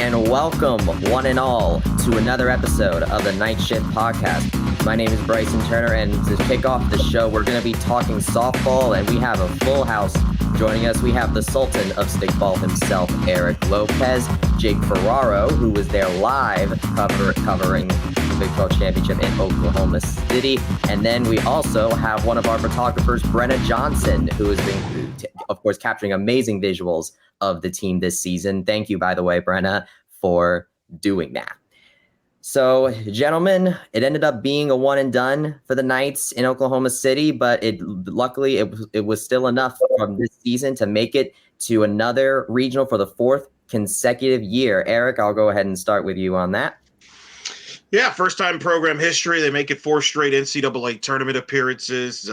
and welcome one and all to another episode of the NightShift podcast. My name is Bryson Turner, and to kick off the show, we're going to be talking softball, and we have a full house. Joining us, we have the Sultan of Stickball himself, Eric Lopez, Jake Ferraro, who was there live covering the Big 12 Championship in Oklahoma City. And then we also have one of our photographers, Brenna Johnson, who has been, of course, capturing amazing visuals of the team this season. Thank you, by the way, Brenna, for doing that. So, gentlemen, it ended up being a one and done for the Knights in Oklahoma City, but luckily it was still enough from this season to make it to another regional for the fourth consecutive year. Eric, I'll go ahead and start with you on that. Yeah, first time in program history. They make it 4 straight NCAA tournament appearances.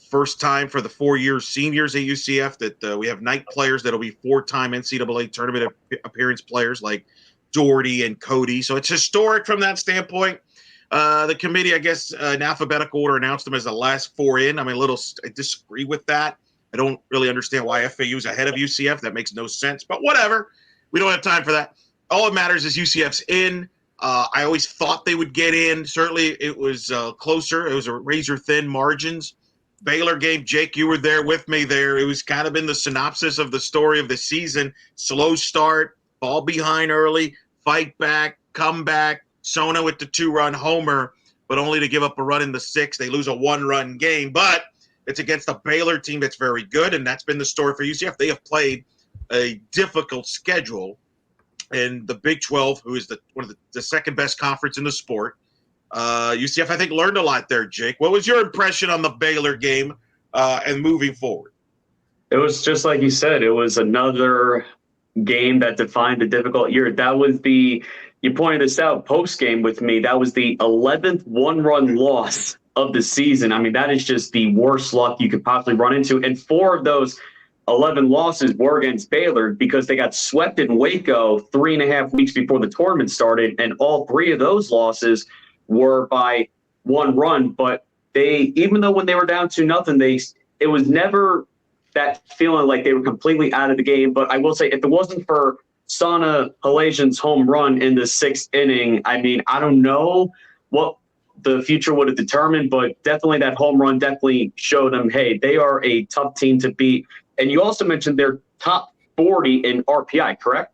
First time for the 4-year seniors at UCF that we have Knight players that'll be 4-time NCAA tournament appearance players like Doherty and Cody. So it's historic from that standpoint. The committee, I guess, in alphabetical order announced them as the last 4 in. I disagree with that. I don't really understand why FAU is ahead of UCF. That makes no sense, but whatever. We don't have time for that. All that matters is UCF's in. I always thought they would get in. Certainly it was closer. It was a razor-thin margins. Baylor game, Jake, you were there with me there. It was kind of in the synopsis of the story of the season. Slow start, ball behind early, fight back, come back, Sona with the 2-run homer, but only to give up a run in the 6th. They lose a 1-run game, but it's against a Baylor team that's very good, and that's been the story for UCF. They have played a difficult schedule, and the Big 12, who is one of the second best conference in the sport, UCF, I think, learned a lot there, Jake. What was your impression on the Baylor game and moving forward? It was just like you said. It was another game that defined a difficult year. That was you pointed this out post-game with me, that was the 11th one-run loss of the season. I mean, that is just the worst luck you could possibly run into. And 4 of those 11 losses were against Baylor because they got swept in Waco 3.5 weeks before the tournament started. And all 3 of those losses were by 1 run. But even though when they were down 2-0, it was never that feeling like they were completely out of the game. But I will say, if it wasn't for Sana Halasian's home run in the 6th inning, I mean, I don't know what the future would have determined, but definitely that home run definitely showed them, hey, they are a tough team to beat. And you also mentioned they're top 40 in RPI, correct?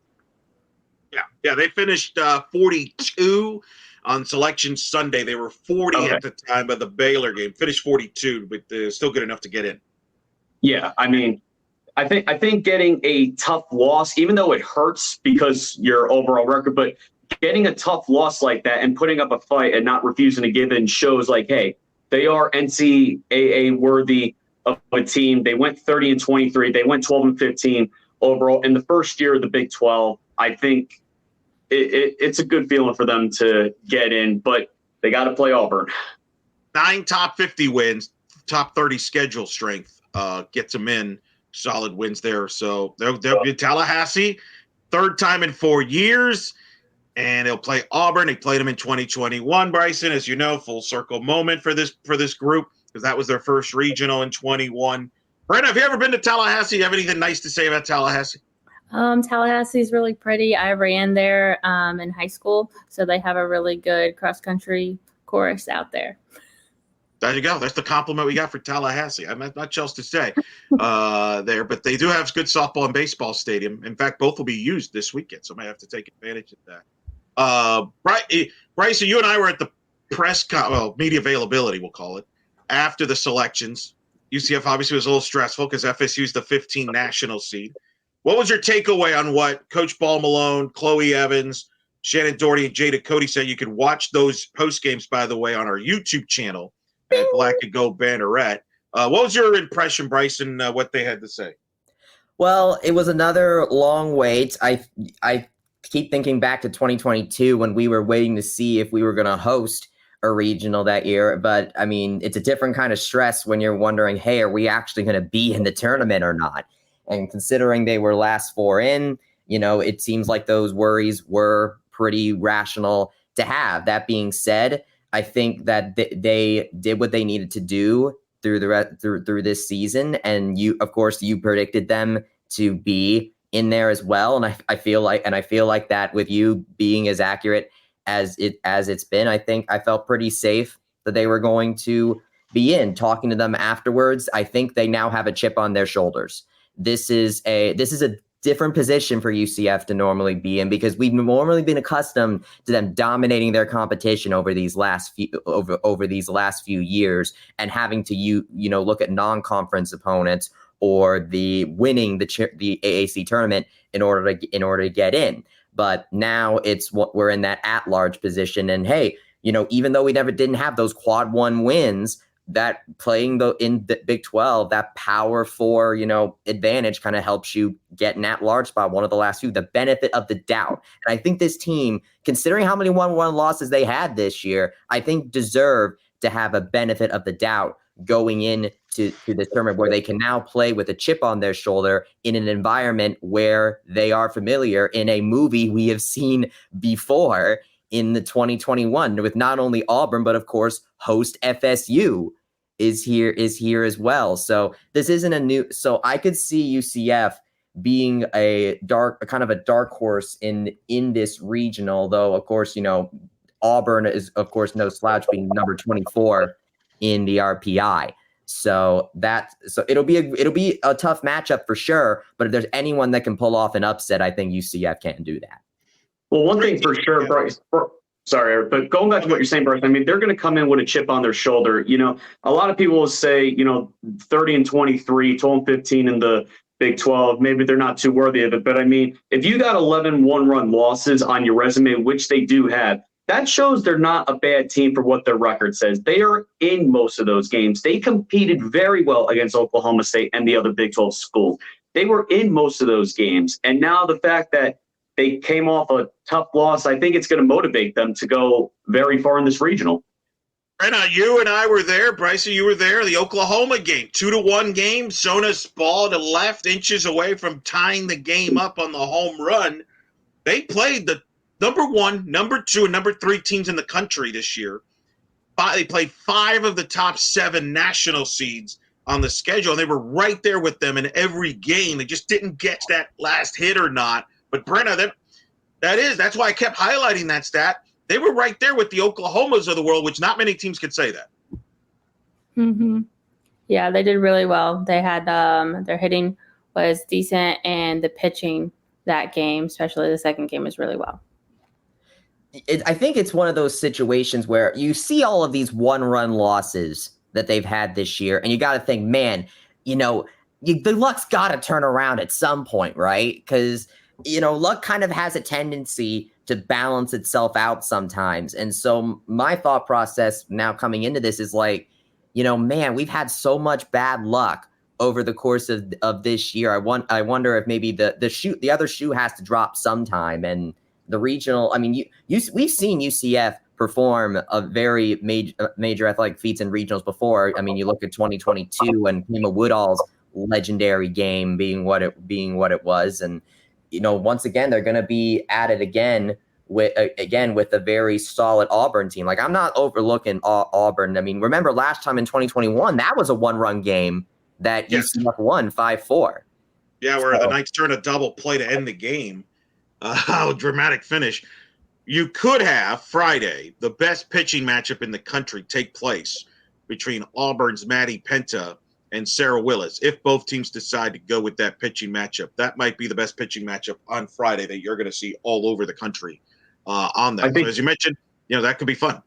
Yeah, they finished 42 on Selection Sunday. They were 40 at the time of the Baylor game. Finished 42, but still good enough to get in. Yeah, I mean, I think getting a tough loss, even though it hurts because your overall record, but getting a tough loss like that and putting up a fight and not refusing to give in shows like, hey, they are NCAA worthy of a team. They went 30-23. They went 12-15 overall. In the first year of the Big 12, I think it's a good feeling for them to get in, but they got to play Auburn. 9 top 50 wins, top 30 schedule strength gets them in. Solid wins there. So they'll be Tallahassee, 3rd time in 4 years, and they'll play Auburn. They played them in 2021, Bryson, as you know, full circle moment for this group because that was their first regional in 21. Brenna, have you ever been to Tallahassee? You have anything nice to say about Tallahassee? Tallahassee is really pretty. I ran there in high school, so they have a really good cross-country course out there. There you go. That's the compliment we got for Tallahassee. I'm not much else to say there, but they do have good softball and baseball stadium. In fact, both will be used this weekend, so I might have to take advantage of that. Bryson, you and I were at the media availability, we'll call it, after the selections. UCF obviously was a little stressful because FSU is the 15 national seed. What was your takeaway on what Coach Ball Malone, Chloe Evans, Shannon Doherty, and Jada Cody said? You can watch those post games, by the way, on our YouTube channel at Black and Gold Banneret. What was your impression, Bryson, what they had to say? Well, it was another long wait. I keep thinking back to 2022 when we were waiting to see if we were going to host a regional that year. But, I mean, it's a different kind of stress when you're wondering, hey, are we actually going to be in the tournament or not? And considering they were last 4 in, it seems like those worries were pretty rational to have. That being said, I think that they did what they needed to do through this season. And you predicted them to be in there as well. And I feel like that with you being as accurate as it's been, I think I felt pretty safe that they were going to be in. Talking to them afterwards, I think they now have a chip on their shoulders. This is a different position for UCF to normally be in, because we've normally been accustomed to them dominating their competition over these last few years, and having to look at non-conference opponents or the winning the AAC tournament in order to get in. But now we're in that at-large position, and hey, even though we didn't have those quad one wins, that playing in the Big 12, that Power 4, advantage kind of helps you get an at-large spot, one of the last few, the benefit of the doubt. And I think this team, considering how many 1-1 losses they had this year, I think deserve to have a benefit of the doubt going in to this tournament, where they can now play with a chip on their shoulder in an environment where they are familiar, in a movie we have seen before in the 2021 with not only Auburn, but of course host FSU is here as well. So this isn't so I could see UCF being a kind of a dark horse in this regional, though of course, Auburn is of course no slouch, being number 24 in the RPI. So it'll be a tough matchup for sure, but if there's anyone that can pull off an upset, I think UCF can do that. Well, one thing for sure, Bryce, sorry, but going back to what you're saying, Bryce, I mean, they're going to come in with a chip on their shoulder. A lot of people will say, 30-23, 12-15 in the Big 12, maybe they're not too worthy of it. But I mean, if you got 11 one-run losses on your resume, which they do have, that shows they're not a bad team for what their record says. They are in most of those games. They competed very well against Oklahoma State and the other Big 12 schools. They were in most of those games. And now the fact that they came off a tough loss, I think it's going to motivate them to go very far in this regional. Brenna, you and I were there. Bryson, you were there. The Oklahoma game, 2-1 game. Sona's ball to left, inches away from tying the game up on the home run. They played the number 1, number 2, and number 3 teams in the country this year. They played 5 of the top 7 national seeds on the schedule. They were right there with them in every game. They just didn't get that last hit or not. But Brenna, that's why I kept highlighting that stat. They were right there with the Oklahomas of the world, which not many teams could say that. Mm-hmm. Yeah, they did really well. They had their hitting was decent, and the pitching that game, especially the second game, was really well. I think it's one of those situations where you see all of these one-run losses that they've had this year, and you got to think, man, the luck's got to turn around at some point, right? Because luck kind of has a tendency to balance itself out sometimes. And so my thought process now coming into this is like, man, we've had so much bad luck over the course of this year. I wonder if maybe the other shoe has to drop sometime. And the regional, I mean, we've seen UCF perform a very major athletic feats in regionals before. I mean, you look at 2022 and Kima Woodall's legendary game being what it was. And once again, they're going to be at it again with a very solid Auburn team. Like, I'm not overlooking Auburn. I mean, remember last time in 2021, that was a one-run game that UCF won 5-4. Yeah, where the Knights turned a double play to end the game. Dramatic finish. You could have Friday, the best pitching matchup in the country, take place between Auburn's Maddie Penta and Sarah Willis. If both teams decide to go with that pitching matchup, that might be the best pitching matchup on Friday that you're going to see all over the country on that. But as you mentioned, that could be fun.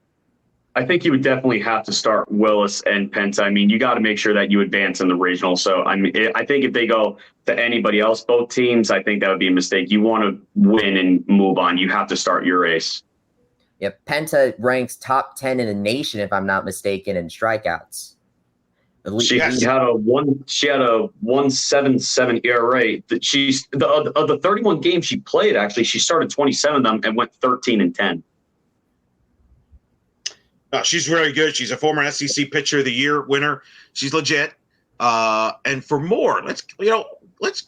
I think you would definitely have to start Willis and Penta. I mean, you got to make sure that you advance in the regional. So, I mean, I think if they go to anybody else, both teams, I think that would be a mistake. You want to win and move on. You have to start your ace. Yeah, Penta ranks top 10 in the nation, if I'm not mistaken, in strikeouts. She had a 1.77 ERA. She's the 31 games she played. Actually, she started 27 of them and went 13-10. She's very good. She's a former SEC Pitcher of the Year winner. She's legit. And for more, let's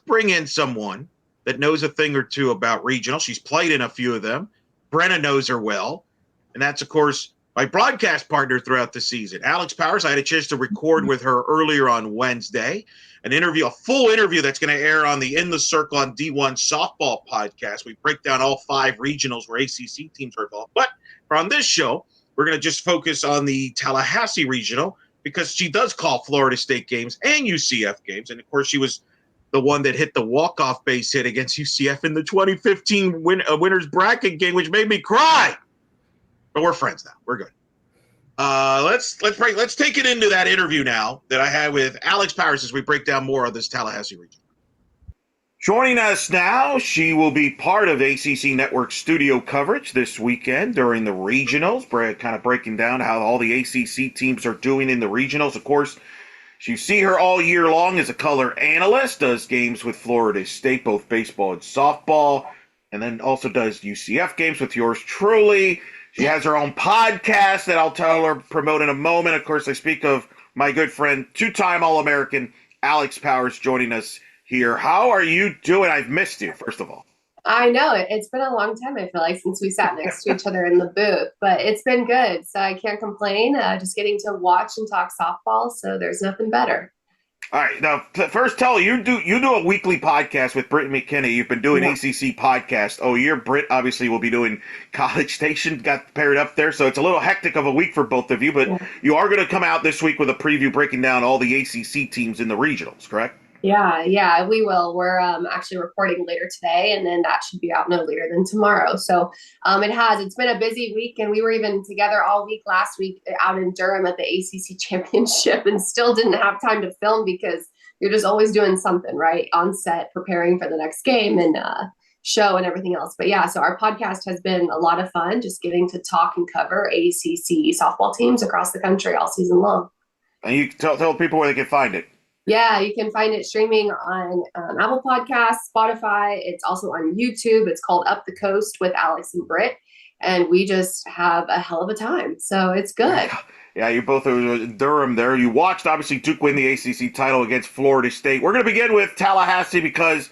bring in someone that knows a thing or two about regional. She's played in a few of them. Brenna knows her well, and that's of course my broadcast partner throughout the season. Alex Powers, I had a chance to record with her earlier on Wednesday, a full interview that's going to air on the In the Circle on D1 Softball podcast. We break down all 5 regionals where ACC teams are involved. But on this show, we're going to just focus on the Tallahassee Regional because she does call Florida State games and UCF games. And, of course, she was the one that hit the walk-off base hit against UCF in the 2015 winners bracket game, which made me cry. But we're friends now. We're good. Let's take it into that interview now that I had with Alex Powers as we break down more of this Tallahassee region. Joining us now, she will be part of ACC Network studio coverage this weekend during the regionals, kind of breaking down how all the ACC teams are doing in the regionals. Of course, you see her all year long as a color analyst, does games with Florida State, both baseball and softball, and then also does UCF games with yours truly. She has her own podcast that I'll tell her promote in a moment. Of course, I speak of my good friend, 2-time All-American Alex Powers joining us here. How are you doing? I've missed you, first of all. I know. It's been a long time, I feel like, since we sat next to each other in the booth. But it's been good, so I can't complain. Just getting to watch and talk softball, so there's nothing better. All right. Now, first, tell you do a weekly podcast with Britt McKinney. You've been doing ACC podcast. Oh, Britt obviously will be doing College Station. Got paired up there, so it's a little hectic of a week for both of you. But you are going to come out this week with a preview breaking down all the ACC teams in the regionals, correct? Yeah, we will. We're actually recording later today, and then that should be out no later than tomorrow. So it's been a busy week, and we were even together all week last week out in Durham at the ACC Championship and still didn't have time to film because you're just always doing something, right? On set, preparing for the next game and show and everything else. But yeah, so our podcast has been a lot of fun, just getting to talk and cover ACC softball teams across the country all season long. And you tell people where they can find it. Yeah, you can find it streaming on Apple Podcasts, Spotify. It's also on YouTube. It's called Up the Coast with Alex and Britt. And we just have a hell of a time. So it's good. Yeah, you both are in Durham there. You watched, obviously, Duke win the ACC title against Florida State. We're going to begin with Tallahassee because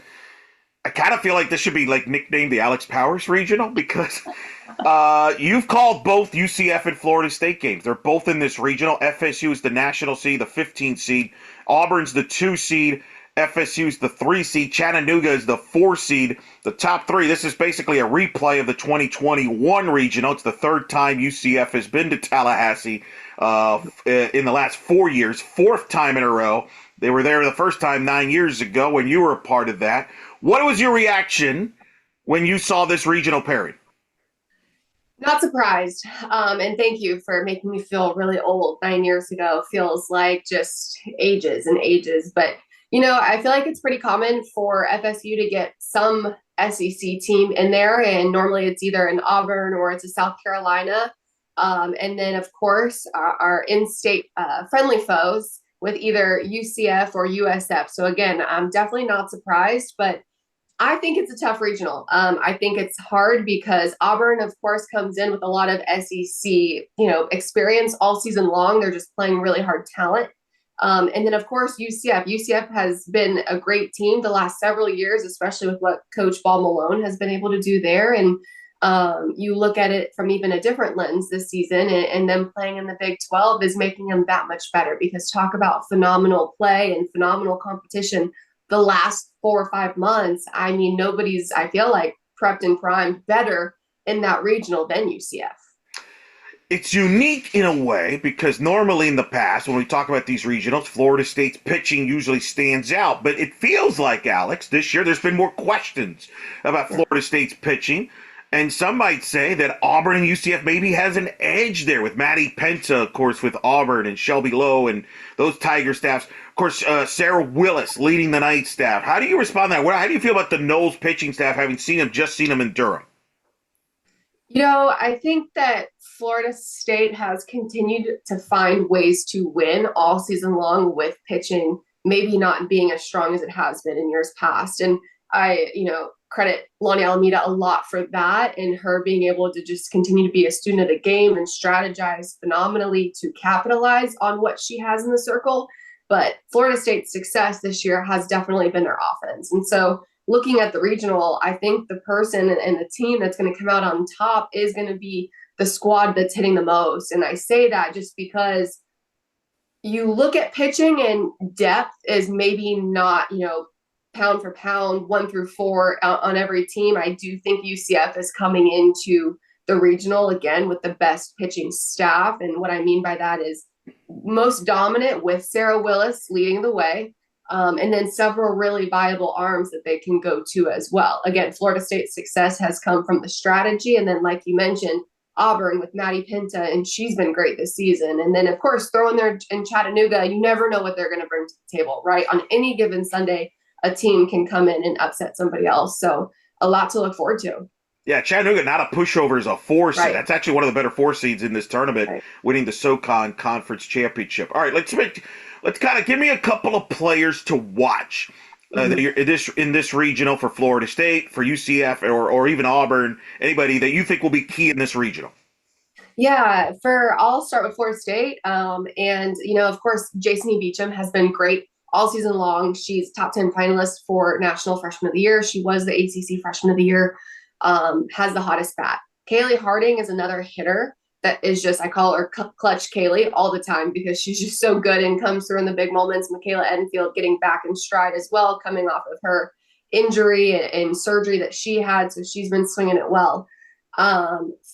I kind of feel like this should be nicknamed the Alex Powers Regional because you've called both UCF and Florida State games. They're both in this regional. FSU is the national seed, the 15 seed. Auburn's the 2 seed. FSU's the 3 seed. Chattanooga is the 4 seed. The top 3, this is basically a replay of the 2021 regional. It's the 3rd time UCF has been to Tallahassee in the last 4 years, 4th time in a row. They were there the first time 9 years ago when you were a part of that. What was your reaction when you saw this regional pairing? Not surprised. And thank you for making me feel really old. 9 years ago feels like just ages and ages. But, I feel like it's pretty common for FSU to get some SEC team in there. And normally it's either an Auburn or it's a South Carolina. And then, of course, our in-state friendly foes with either UCF or USF. So, again, I'm definitely not surprised. But I think it's a tough regional. I think it's hard because Auburn, of course, comes in with a lot of SEC, experience all season long. They're just playing really hard talent. And then, of course, UCF. UCF has been a great team the last several years, especially with what Coach Ball Malone has been able to do there. And you look at it from even a different lens this season, and them playing in the Big 12 is making them that much better because talk about phenomenal play and phenomenal competition. The last 4 or 5 months, I mean, nobody's, I feel like, prepped and primed better in that regional than UCF. It's unique in a way because normally in the past, when we talk about these regionals, Florida State's pitching usually stands out. But it feels like, Alex, this year there's been more questions about Florida State's pitching. And some might say that Auburn and UCF maybe has an edge there with Matty Penta, of course, with Auburn and Shelby Lowe and those Tiger staffs. Of course, Sarah Willis leading the Knights staff. How do you respond to that? How do you feel about the Knowles pitching staff, having just seen them in Durham? I think that Florida State has continued to find ways to win all season long with pitching, maybe not being as strong as it has been in years past. And I, credit Lonnie Alameda a lot for that and her being able to just continue to be a student of the game and strategize phenomenally to capitalize on what she has in the circle. But Florida State's success this year has definitely been their offense. And so looking at the regional, I think the person and the team that's going to come out on top is going to be the squad that's hitting the most. And I say that just because you look at pitching and depth is maybe not, pound for pound, 1 through 4 on every team. I do think UCF is coming into the regional again with the best pitching staff. And what I mean by that is most dominant with Sarah Willis leading the way. And then several really viable arms that they can go to as well. Again, Florida State's success has come from the strategy. And then, like you mentioned, Auburn with Maddie Pinta, and she's been great this season. And then, of course, throwing there in Chattanooga, you never know what they're going to bring to the table, right? On any given Sunday, a team can come in and upset somebody else. So a lot to look forward to. Yeah, Chattanooga, not a pushover, is a 4 seed. Right. That's actually one of the better 4 seeds in this tournament, Right. winning the SoCon Conference Championship. All right, let's kind of give me a couple of players to watch that you're in this regional for Florida State, for UCF, or even Auburn. Anybody that you think will be key in this regional? Yeah, I'll start with Florida State. And, of course, Jason Beecham has been great all season long. She's top 10 finalist for National Freshman of the Year. She was the ACC Freshman of the Year, has the hottest bat. Kaylee Harding is another hitter that is just, I call her Clutch Kaylee all the time because she's just so good and comes through in the big moments. Michaela Edenfield getting back in stride as well, coming off of her injury and surgery that she had. So she's been swinging it well.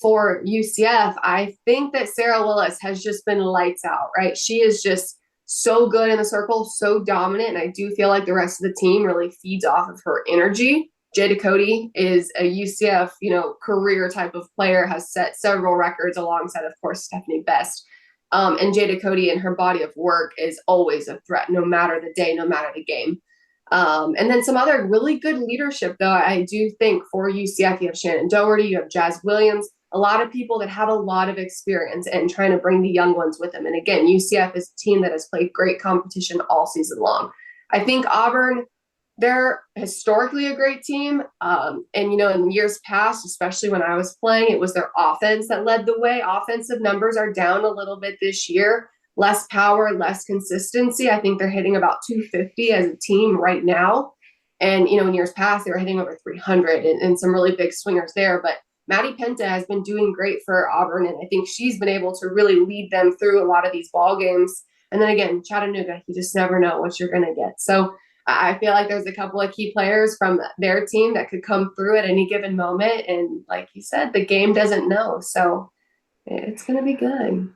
For UCF, I think that Sarah Willis has just been lights out, right? She is just so good in the circle, so dominant. And I do feel like the rest of the team really feeds off of her energy. Jada Cody is a UCF, career type of player, has set several records alongside, of course, Stephanie Best. And Jada Cody and her body of work is always a threat, no matter the day, no matter the game. And then some other really good leadership, though, I do think for UCF, you have Shannon Doherty, you have Jazz Williams, a lot of people that have a lot of experience and trying to bring the young ones with them. And again, UCF is a team that has played great competition all season long. I think Auburn, they're historically a great team. And, in years past, especially when I was playing, it was their offense that led the way. Offensive numbers are down a little bit this year. Less power, less consistency. I think they're hitting about 250 as a team right now. And, in years past, they were hitting over 300 and some really big swingers there. But Maddie Pinta has been doing great for Auburn, and I think she's been able to really lead them through a lot of these ball games. And then again, Chattanooga, you just never know what you're going to get. So I feel like there's a couple of key players from their team that could come through at any given moment. And like you said, the game doesn't know. So it's going to be good.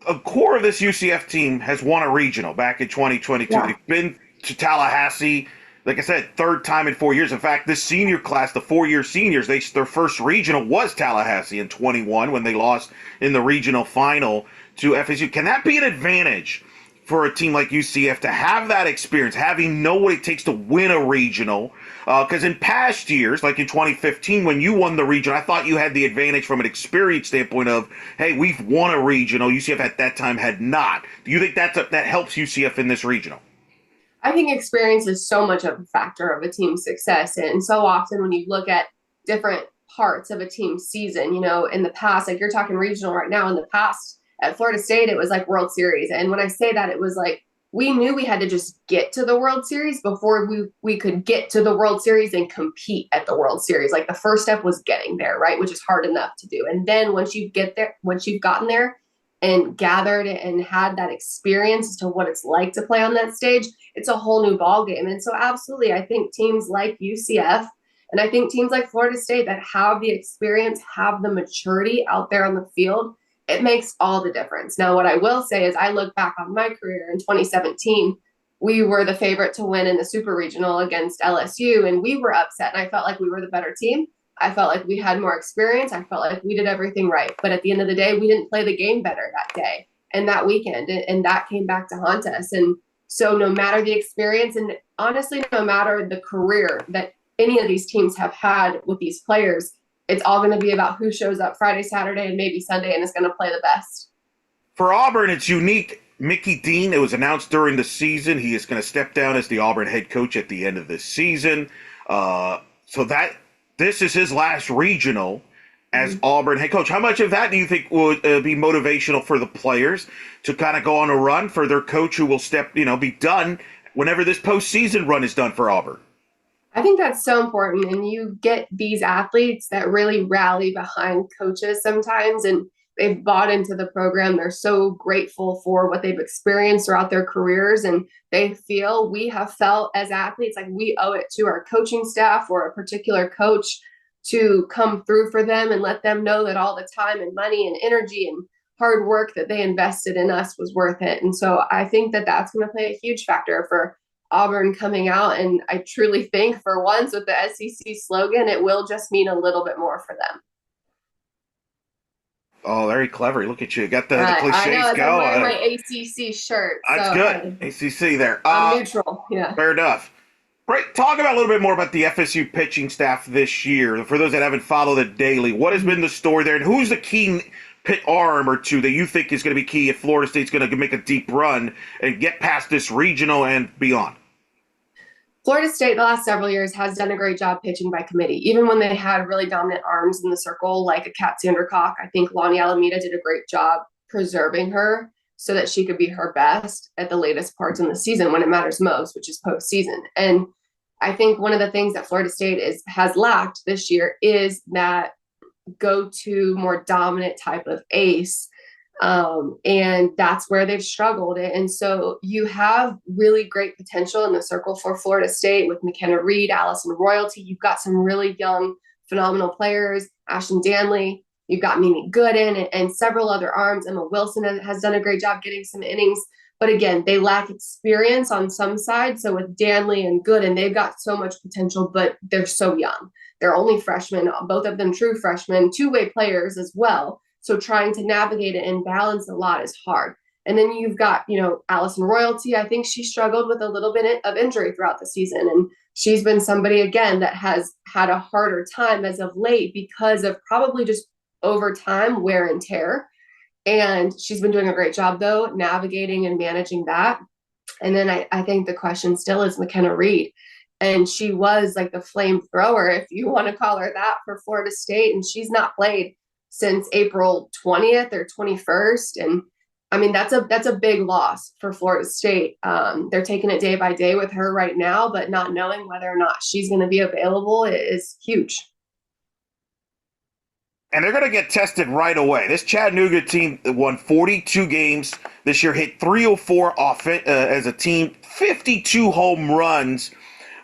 A core of this UCF team has won a regional back in 2022. Yeah. They've been to Tallahassee, like I said, 3rd time in 4 years. In fact, this senior class, the 4-year seniors, their first regional was Tallahassee in 21 when they lost in the regional final to FSU. Can that be an advantage for a team like UCF to have that experience, having know what it takes to win a regional? Because in past years, like in 2015, when you won the regional, I thought you had the advantage from an experience standpoint of, hey, we've won a regional. UCF at that time had not. Do you think that helps UCF in this regional? I think experience is so much of a factor of a team's success. And so often when you look at different parts of a team's season, in the past, like you're talking regional right now, in the past at Florida State, it was like World Series. And when I say that, it was like we knew we had to just get to the World Series before we could get to the World Series and compete at the World Series. Like the first step was getting there, right? Which is hard enough to do. And then once you've gotten there and gathered and had that experience as to what it's like to play on that stage, it's a whole new ball game. And so absolutely, I think teams like UCF and I think teams like Florida State that have the experience, have the maturity out there on the field, it makes all the difference. Now, what I will say is I look back on my career in 2017, we were the favorite to win in the Super Regional against LSU, and we were upset. And I felt like we were the better team. I felt like we had more experience. I felt like we did everything right. But at the end of the day, we didn't play the game better that day and that weekend. And that came back to haunt us. And so no matter the experience and honestly, no matter the career that any of these teams have had with these players, it's all going to be about who shows up Friday, Saturday, and maybe Sunday and is going to play the best. For Auburn, it's unique. Mickey Dean, it was announced during the season, he is going to step down as the Auburn head coach at the end of this season. This is his last regional as Auburn head coach. How much of that do you think would be motivational for the players to kind of go on a run for their coach who will be done whenever this postseason run is done for Auburn? I think that's so important. And you get these athletes that really rally behind coaches sometimes, and they've bought into the program. They're so grateful for what they've experienced throughout their careers. And we have felt as athletes like we owe it to our coaching staff or a particular coach to come through for them and let them know that all the time and money and energy and hard work that they invested in us was worth it. And so I think that that's going to play a huge factor for Auburn coming out. And I truly think for once with the SEC slogan, it will just mean a little bit more for them. Oh, very clever. Look at you. Got the cliches I know, going. I'm wearing my ACC shirt. That's so good. ACC there. I'm neutral. Yeah. Fair enough. Right. Talk about a little bit more about the FSU pitching staff this year. For those that haven't followed it daily, what has been the story there, and who's the key pit arm or two that you think is going to be key if Florida State's going to make a deep run and get past this regional and beyond? Florida State, the last several years, has done a great job pitching by committee. Even when they had really dominant arms in the circle, like a Kat Sandercock, I think Lonnie Alameda did a great job preserving her so that she could be her best at the latest parts in the season when it matters most, which is postseason. And I think one of the things that Florida State has lacked this year is that go-to, more dominant type of ace. And that's where they've struggled. And so you have really great potential in the circle for Florida State with McKenna Reed, Allison Royalty. You've got some really young, phenomenal players, Ashton Danley. You've got Mimi Gooden and several other arms. Emma Wilson has done a great job getting some innings. But again, they lack experience on some side. So with Danley and Gooden, they've got so much potential, but they're so young. They're only freshmen, both of them true freshmen, two-way players as well. So trying to navigate it and balance a lot is hard. And then you've got, Allison Royalty. I think she struggled with a little bit of injury throughout the season. And she's been somebody, again, that has had a harder time as of late because of probably just over time wear and tear. And she's been doing a great job, though, navigating and managing that. And then I think the question still is McKenna Reed. And she was like the flamethrower, if you want to call her that, for Florida State. And she's not played since April 20th or 21st. And I mean, that's a big loss for Florida State. They're taking it day by day with her right now, but not knowing whether or not she's going to be available is huge. And they're going to get tested right away. This Chattanooga team won 42 games this year, hit 304 as a team, 52 home runs,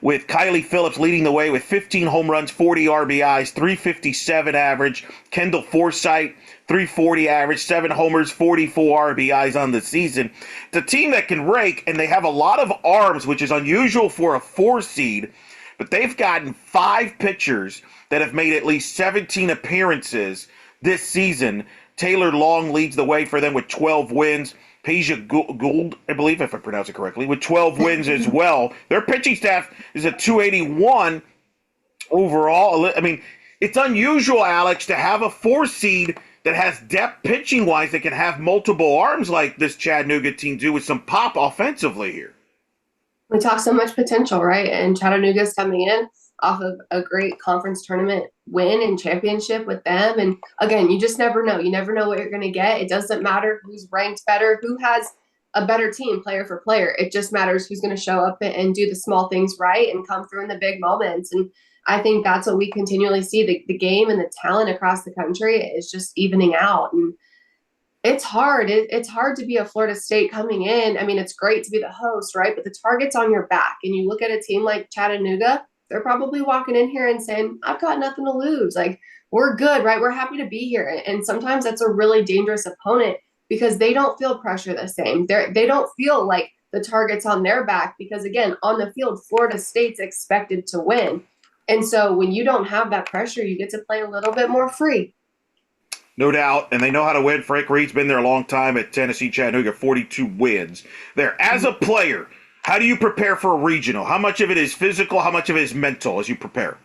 with Kylie Phillips leading the way with 15 home runs, 40 RBIs, 357 average. Kendall Forsythe, 340 average, 7 homers, 44 RBIs on the season. It's a team that can rake, and they have a lot of arms, which is unusual for a 4 seed, but they've gotten 5 pitchers that have made at least 17 appearances this season. Taylor Long leads the way for them with 12 wins. Peja Gould, I believe, if I pronounce it correctly, with 12 wins as well. Their pitching staff is at 281 overall. I mean, it's unusual, Alex, to have a 4 seed that has depth pitching-wise that can have multiple arms like this Chattanooga team do with some pop offensively here. We talk so much potential, right? And Chattanooga's coming in off of a great conference tournament win and championship with them. And again, you just never know. You never know what you're going to get. It doesn't matter who's ranked better, who has a better team player for player. It just matters who's going to show up and do the small things right and come through in the big moments. And I think that's what we continually see. The game and the talent across the country is just evening out. And it's hard. It's hard to be a Florida State coming in. I mean, it's great to be the host, right? But the target's on your back. And you look at a team like Chattanooga, they're probably walking in here and saying, I've got nothing to lose. Like, we're good, right? We're happy to be here. And sometimes that's a really dangerous opponent because they don't feel pressure the same. They don't feel like the target's on their back because, again, on the field, Florida State's expected to win. And so when you don't have that pressure, you get to play a little bit more free. No doubt, and they know how to win. Frank Reed's been there a long time at Tennessee Chattanooga, 42 wins there. As a player, how do you prepare for a regional? How much of it is physical? How much of it is mental as you prepare?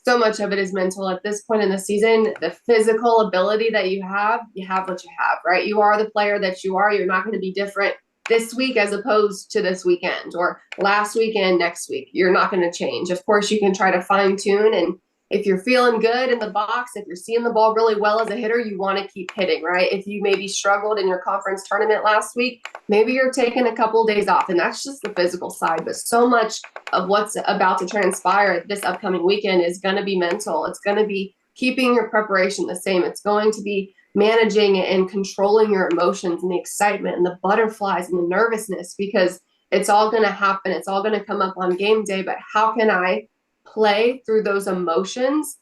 So much of it is mental. At this point in the season, the physical ability that you have what you have, right? You are the player that you are. You're not going to be different this week as opposed to this weekend or last weekend, next week. You're not going to change. Of course, you can try to fine tune and if you're feeling good in the box, if you're seeing the ball really well as a hitter, you want to keep hitting, right? If you maybe struggled in your conference tournament last week, maybe you're taking a couple of days off, and that's just the physical side. But so much of what's about to transpire this upcoming weekend is going to be mental. It's going to be keeping your preparation the same. It's going to be managing and controlling your emotions and the excitement and the butterflies and the nervousness, because it's all going to happen. It's all going to come up on game day. But how can I play through those emotions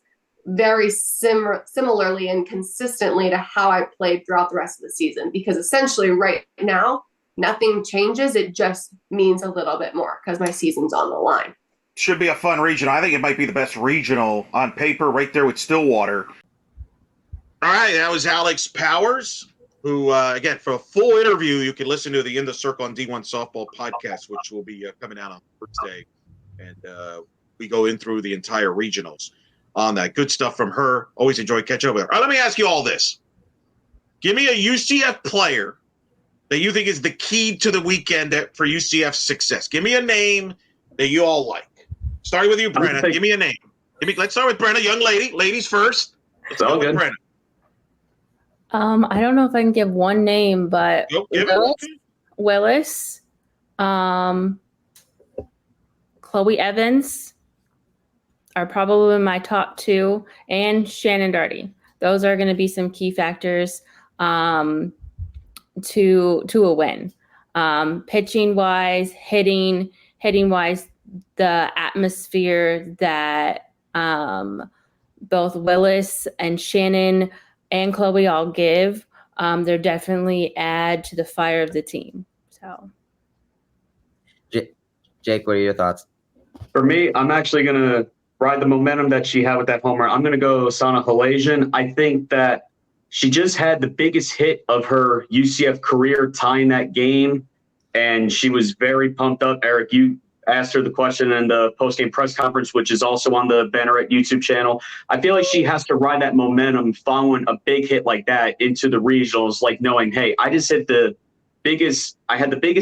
very similarly and consistently to how I played throughout the rest of the season? Because essentially right now, nothing changes. It just means a little bit more because my season's on the line. Should be a fun regional. I think it might be the best regional on paper, right there with Stillwater. All right, that was Alex Powers, who, again, for a full interview, you can listen to the In the Circle on D1 Softball podcast, which will be coming out on Thursday. And we go in through the entire regionals on that. Good stuff from her. Always enjoy catching up with her. All right, let me ask you all this. Give me a UCF player that you think is the key to the weekend for UCF's success. Give me a name that you all like. Starting with you, Brenna. Give me a name. Let's start with Brenna, young lady. Ladies first. It's all good. Brenna. I don't know if I can give one name, but Willis, Chloe Evans are probably my top two, and Shannon Darty. Those are going to be some key factors to a win. Pitching wise, hitting wise, the atmosphere that both Willis and Shannon and Chloe all give, they're definitely add to the fire of the team. So, Jake, what are your thoughts? For me, I'm actually going to ride the momentum that she had with that homer. I'm going to go Sana Halasian. I think that she just had the biggest hit of her UCF career, tying that game, and she was very pumped up. Eric, you asked her the question in the post-game press conference, which is also on the Banneret YouTube channel. I feel like she has to ride that momentum following a big hit like that into the regionals, like knowing, hey, I had the biggest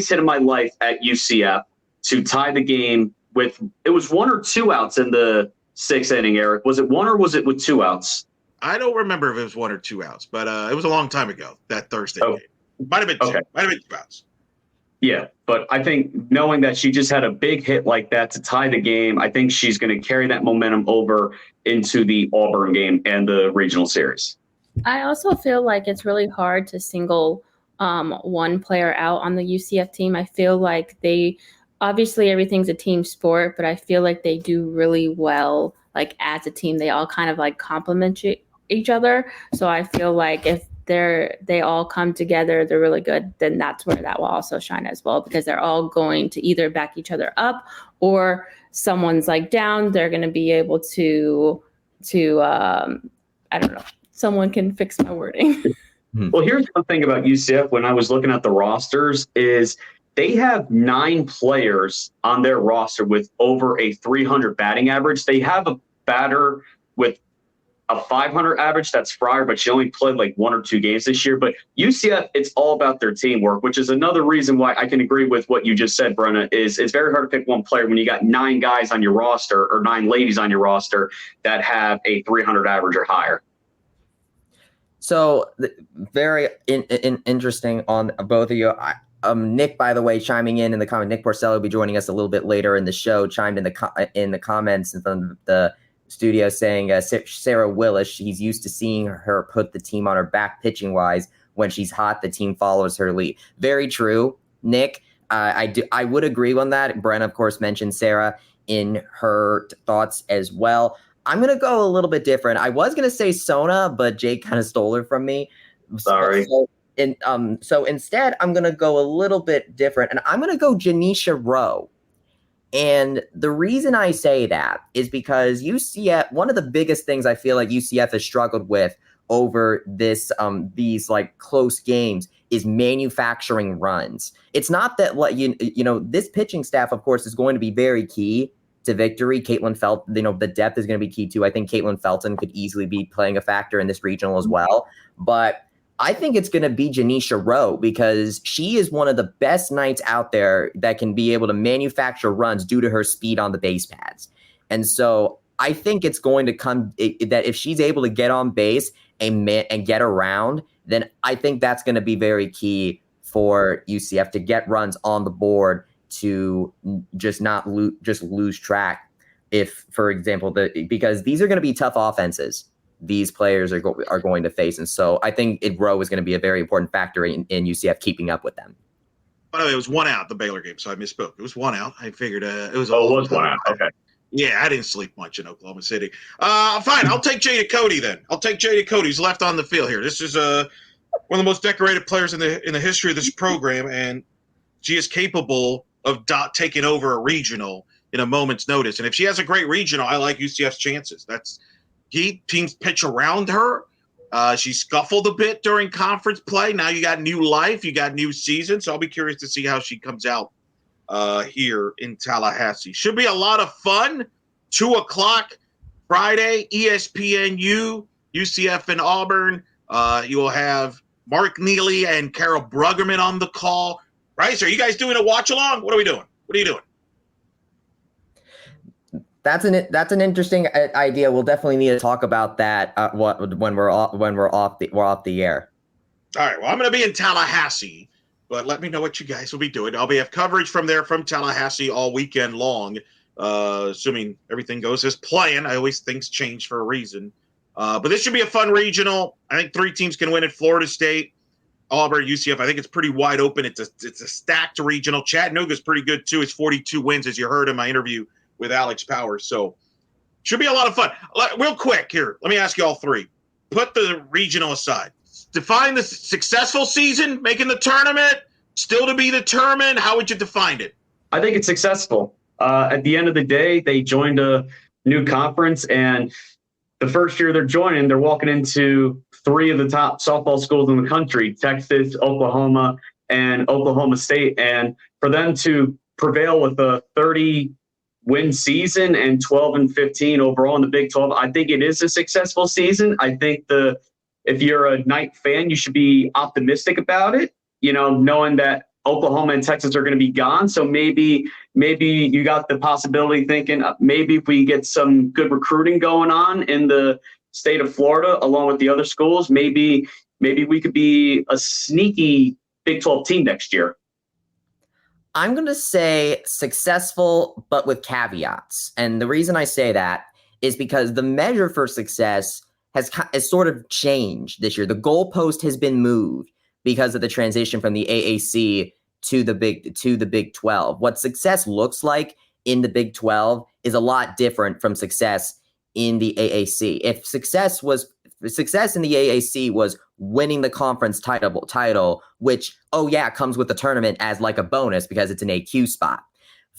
hit of my life at UCF to tie the game with, it was 1 or 2 outs in the 6th inning, Eric. Was it 1 or was it with 2 outs? I don't remember if it was 1 or 2 outs, but it was a long time ago, that Thursday game. Might have been 2. Okay. Might have been 2 outs. Yeah, but I think knowing that she just had a big hit like that to tie the game, I think she's going to carry that momentum over into the Auburn game and the regional series. I also feel like it's really hard to single one player out on the UCF team. I feel like obviously everything's a team sport, but I feel like they do really well, like as a team. They all kind of like complement each other. So I feel like if they all come together, they're really good, then that's where that will also shine as well, because they're all going to either back each other up, or someone's like down, they're going to be able to I don't know, someone can fix my wording. Well, here's the thing about UCF when I was looking at the rosters is they have 9 players on their roster with over a 300 batting average. They have a batter with a 500 average, that's Fryer, but she only played like 1 or 2 games this year. But UCF, it's all about their teamwork, which is another reason why I can agree with what you just said, Brenna, is it's very hard to pick one player when you got 9 guys on your roster or 9 ladies on your roster that have a 300 average or higher. So very interesting on both of you. Nick, by the way, chiming in the comment. Nick Porcelli will be joining us a little bit later in the show. Chimed in the comments from the studio saying Sarah Willis, he's used to seeing her put the team on her back pitching wise. When she's hot, the team follows her lead. Very true, Nick. I would agree on that. Brenna, of course, mentioned Sarah in her thoughts as well. I'm going to go a little bit different. I was going to say Sona, but Jake kind of stole her from me. Sorry. So instead, I'm going to go a little bit different, and I'm going to go Janisha Rowe. And the reason I say that is because UCF, one of the biggest things I feel like UCF has struggled with over these like close games is manufacturing runs. It's not that this pitching staff, of course, is going to be very key to victory. Caitlin Felton, the depth is going to be key too. I think Caitlin Felton could easily be playing a factor in this regional as well. But I think it's going to be Janisha Rowe because she is one of the best Knights out there that can be able to manufacture runs due to her speed on the base pads. And so I think it's going to come that if she's able to get on base and get around, then I think that's going to be very key for UCF to get runs on the board to just not lose track. If, for example, because these are going to be tough offenses these players are going to face, and so I think Rowe is going to be a very important factor in UCF keeping up with them. By the way, it was 1 out the Baylor game, so I misspoke. It was 1 out. I figured it was. It was 1 out. Okay. Yeah, I didn't sleep much in Oklahoma City. Fine, I'll take Jada Cody then. I'll take Jada Cody. He's left on the field here. This is one of the most decorated players in the history of this program, and she is capable of taking over a regional in a moment's notice. And if she has a great regional, I like UCF's chances. Teams pitch around her. She scuffled a bit during conference play. Now you got new life, you got new season. So I'll be curious to see how she comes out here in Tallahassee. Should be a lot of fun. 2:00 Friday, ESPNU, UCF and Auburn. You will have Mark Neely and Carol Bruggerman on the call. Bryce, are you guys doing a watch along? What are we doing? What are you doing? That's an interesting idea. We'll definitely need to talk about that when we're off the air. All right. Well, I'm going to be in Tallahassee, but let me know what you guys will be doing. I'll have coverage from Tallahassee all weekend long, assuming everything goes as planned. I always things change for a reason. But this should be a fun regional. I think 3 teams can win it. Florida State, Auburn, UCF. I think it's pretty wide open. It's a stacked regional. Chattanooga is pretty good too. It's 42 wins, as you heard in my interview with Alex Powers. So should be a lot of fun. Real quick here, let me ask you all 3. Put the regional aside. Define the successful season, making the tournament, still to be determined. How would you define it? I think it's successful. At the end of the day, they joined a new conference, and the first year they're joining, they're walking into 3 of the top softball schools in the country, Texas, Oklahoma, and Oklahoma State. And for them to prevail with a 30-win season and 12-15 overall in the Big 12, I think it is a successful season. I think if you're a Knight fan, you should be optimistic about it, knowing that Oklahoma and Texas are going to be gone. So maybe you got the possibility thinking maybe if we get some good recruiting going on in the state of Florida, along with the other schools, maybe we could be a sneaky Big 12 team next year. I'm going to say successful, but with caveats. And the reason I say that is because the measure for success has sort of changed this year. The goalpost has been moved because of the transition from the AAC to the Big 12. What success looks like in the Big 12 is a lot different from success in the AAC. If success in the AAC was winning the conference title, which comes with the tournament as like a bonus because it's an AQ spot.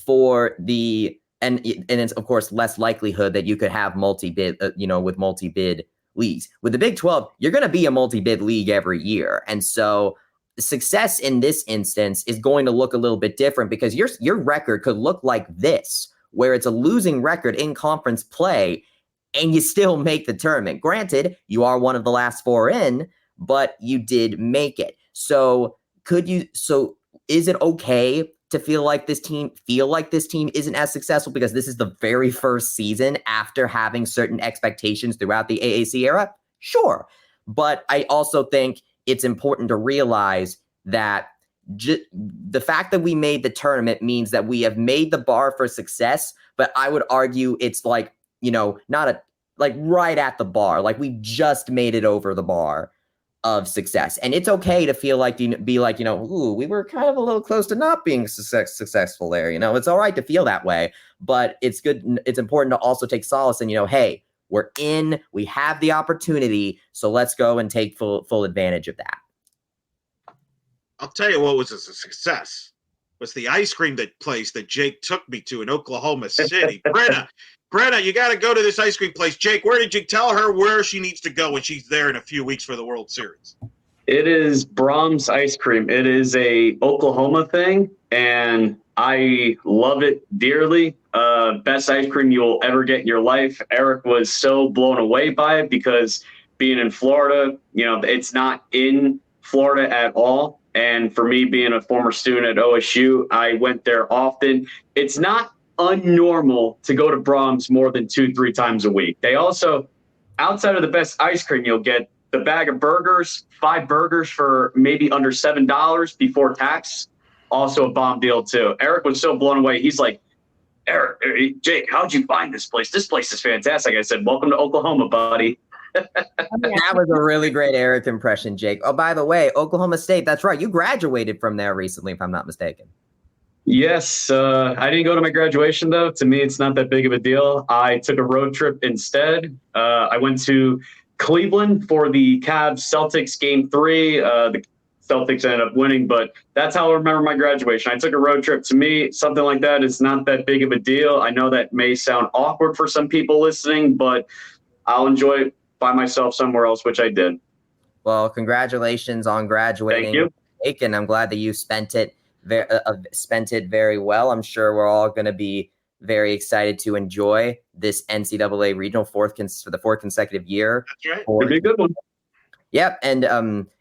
And it's of course less likelihood that you could have multi-bid, with multi-bid leagues. With the Big 12, you're going to be a multi-bid league every year. And so success in this instance is going to look a little bit different because your record could look like this, where it's a losing record in conference play and you still make the tournament. Granted, you are one of the last 4 in, but you did make it. So is it okay to feel like this team isn't as successful because this is the very first season after having certain expectations throughout the AAC era? Sure. But I also think it's important to realize that the fact that we made the tournament means that we have made the bar for success, but I would argue it's like, not right at the bar. Like we just made it over the bar of success. And it's okay to feel like, we were kind of a little close to not being successful there. It's all right to feel that way, but it's good. It's important to also take solace in, hey, we're in, we have the opportunity. So let's go and take full advantage of that. I'll tell you what was a success was the ice cream place that Jake took me to in Oklahoma City. Brenna, you got to go to this ice cream place. Jake, where did you tell her where she needs to go when she's there in a few weeks for the World Series? It is Brahms Ice Cream. It is a Oklahoma thing, and I love it dearly. Best ice cream you'll ever get in your life. Eric was so blown away by it because being in Florida, it's not in Florida at all. And for me, being a former student at OSU, I went there often. It's not unnormal to go to Brahms more than 2-3 times a week. They also, outside of the best ice cream, you'll get the bag of burgers, 5 burgers for maybe under $7 before tax. Also a bomb deal too. Eric was so blown away. He's like, Jake, how'd you find this place? This place is fantastic. I said, welcome to Oklahoma, buddy. That was a really great Eric impression, Jake. Oh, by the way, Oklahoma State, that's right. You graduated from there recently, if I'm not mistaken. Yes. I didn't go to my graduation, though. To me, it's not that big of a deal. I took a road trip instead. I went to Cleveland for the Cavs-Celtics Game 3. The Celtics ended up winning, but that's how I remember my graduation. I took a road trip. To me, something like that is not that big of a deal. I know that may sound awkward for some people listening, but I'll enjoy it by myself somewhere else, which I did. Well, congratulations on graduating. Thank you. Jake, and I'm glad that you spent it very well. I'm sure we're all going to be very excited to enjoy this NCAA Regional for the fourth consecutive year. That's right. Could be a good one. Yep, and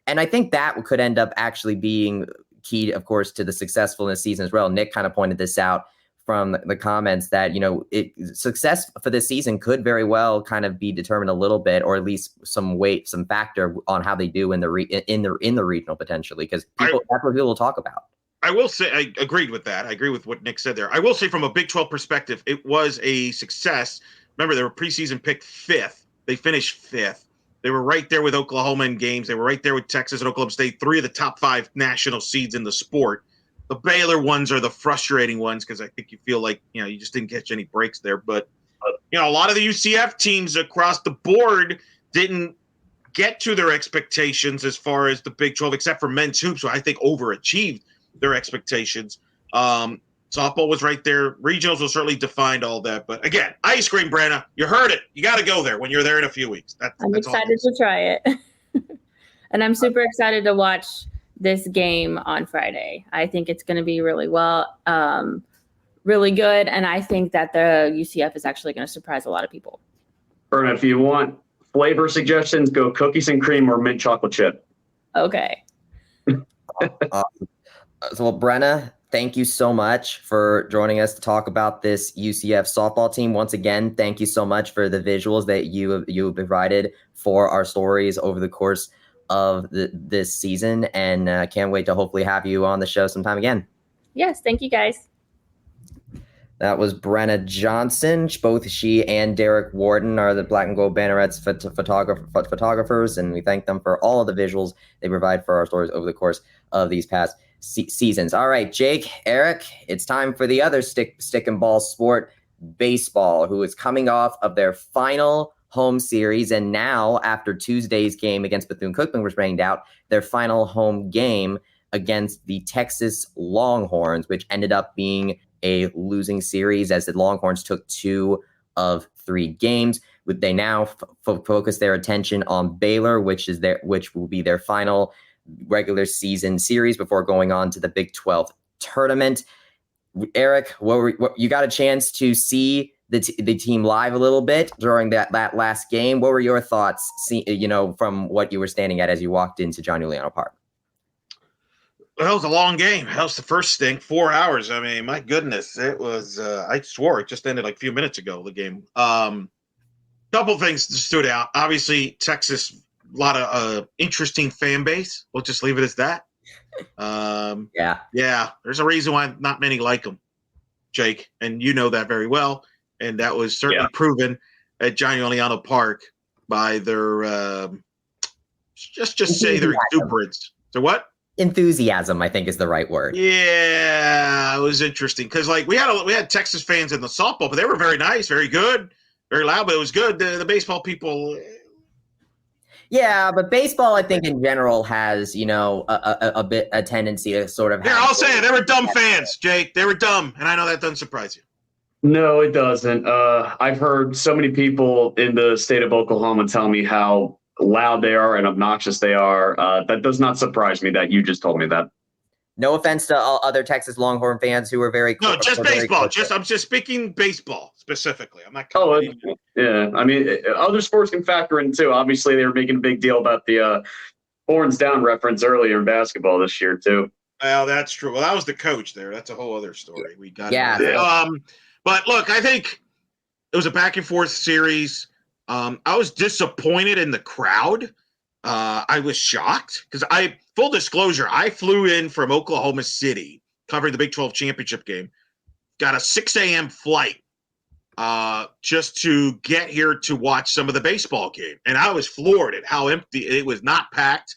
I think that could end up actually being key, of course, to the successfulness season as well. Nick kind of pointed this out from the comments that, success for this season could very well kind of be determined a little bit, or at least some factor on how they do in the regional potentially, because that's what people will talk about. I will say I agreed with that. I agree with what Nick said there. I will say from a Big 12 perspective, it was a success. Remember, they were preseason picked 5th. They finished 5th. They were right there with Oklahoma in games. They were right there with Texas and Oklahoma State, 3 of the top 5 national seeds in the sport. The Baylor ones are the frustrating ones because I think you feel like, you just didn't catch any breaks there. But, a lot of the UCF teams across the board didn't get to their expectations as far as the Big 12, except for men's hoops, who I think overachieved their expectations. Softball was right there. Regionals will certainly define all that. But again, ice cream, Brenna, you heard it. You got to go there when you're there in a few weeks. I'm excited to try it. And I'm super excited to watch this game on Friday. I think it's going to be really good. And I think that the UCF is actually going to surprise a lot of people. Brenna, if you want flavor suggestions, go cookies and cream or mint chocolate chip. Okay. Awesome. So, Brenna, thank you so much for joining us to talk about this UCF softball team. Once again, thank you so much for the visuals that you have provided for our stories over the course of this season, and can't wait to hopefully have you on the show sometime again. Yes, thank you guys. That was Brenna Johnson. Both she and Derek Warden are the Black and Gold Bannerets photographers, and we thank them for all of the visuals they provide for our stories over the course of these past seasons. All right, Jake, Eric, it's time for the other stick and ball sport, baseball, who is coming off of their final home series, and now after Tuesday's game against Bethune-Cookman was rained out, their final home game against the Texas Longhorns, which ended up being a losing series as the Longhorns took 2 of 3 games. They now focus their attention on Baylor, which will be their final regular season series before going on to the Big 12 tournament. Eric, what you got a chance to see the team live a little bit during that last game. What were your thoughts, from what you were standing at as you walked into John Juliano Park? Well, it was a long game. That was the first stink, 4 hours. I mean, my goodness, it was. I swore it just ended like a few minutes ago. The game. Couple things stood out. Obviously, Texas, a lot of interesting fan base. We'll just leave it as that. Yeah. There's a reason why not many like them, Jake, and you know that very well. And that was certainly proven at John Juliano Park by their just say their exuberance. So what? Enthusiasm, I think, is the right word. Yeah, it was interesting because we had Texas fans in the softball, but they were very nice, very good, very loud, but it was good. The baseball people. Yeah, but baseball, I think, in general has, a tendency to sort of. Yeah, I'll say it. They were dumb fans, Jake. They were dumb, and I know that doesn't surprise you. No, it doesn't. I've heard so many people in the state of Oklahoma tell me how loud they are and obnoxious they are. That does not surprise me that you just told me that. No offense to all other Texas Longhorn fans who are very no, just baseball. I'm just speaking baseball specifically. I'm not. Yeah. I mean, other sports can factor in too. Obviously, they were making a big deal about the horns down reference earlier in basketball this year too. Well, that's true. Well, that was the coach there. That's a whole other story. We got it. But look, I think it was a back and forth series. I was disappointed in the crowd. I was shocked because full disclosure, I flew in from Oklahoma City covering the Big 12 championship game. Got a 6 a.m. flight just to get here to watch some of the baseball game. And I was floored at how empty it was. Not packed.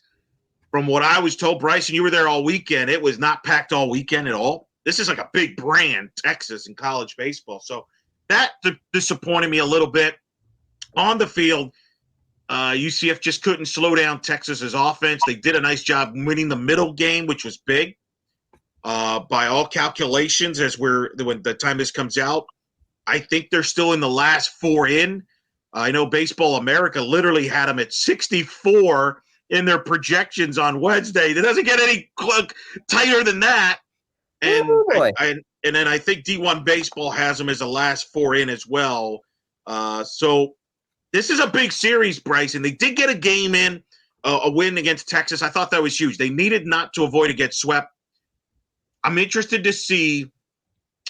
From what I was told, Bryson, you were there all weekend. It was not packed all weekend at all. This is like a big brand, Texas, in college baseball. So that disappointed me a little bit. On the field, UCF just couldn't slow down Texas's offense. They did a nice job winning the middle game, which was big. By all calculations, when the time this comes out, I think they're still in the last 4 in. I know Baseball America literally had them at 64 in their projections on Wednesday. It doesn't get any tighter than that. And and then I think D1 Baseball has them as the last 4 in as well. So this is a big series, Bryson. They did get a game in, a win against Texas. I thought that was huge. They needed not to avoid to get swept. I'm interested to see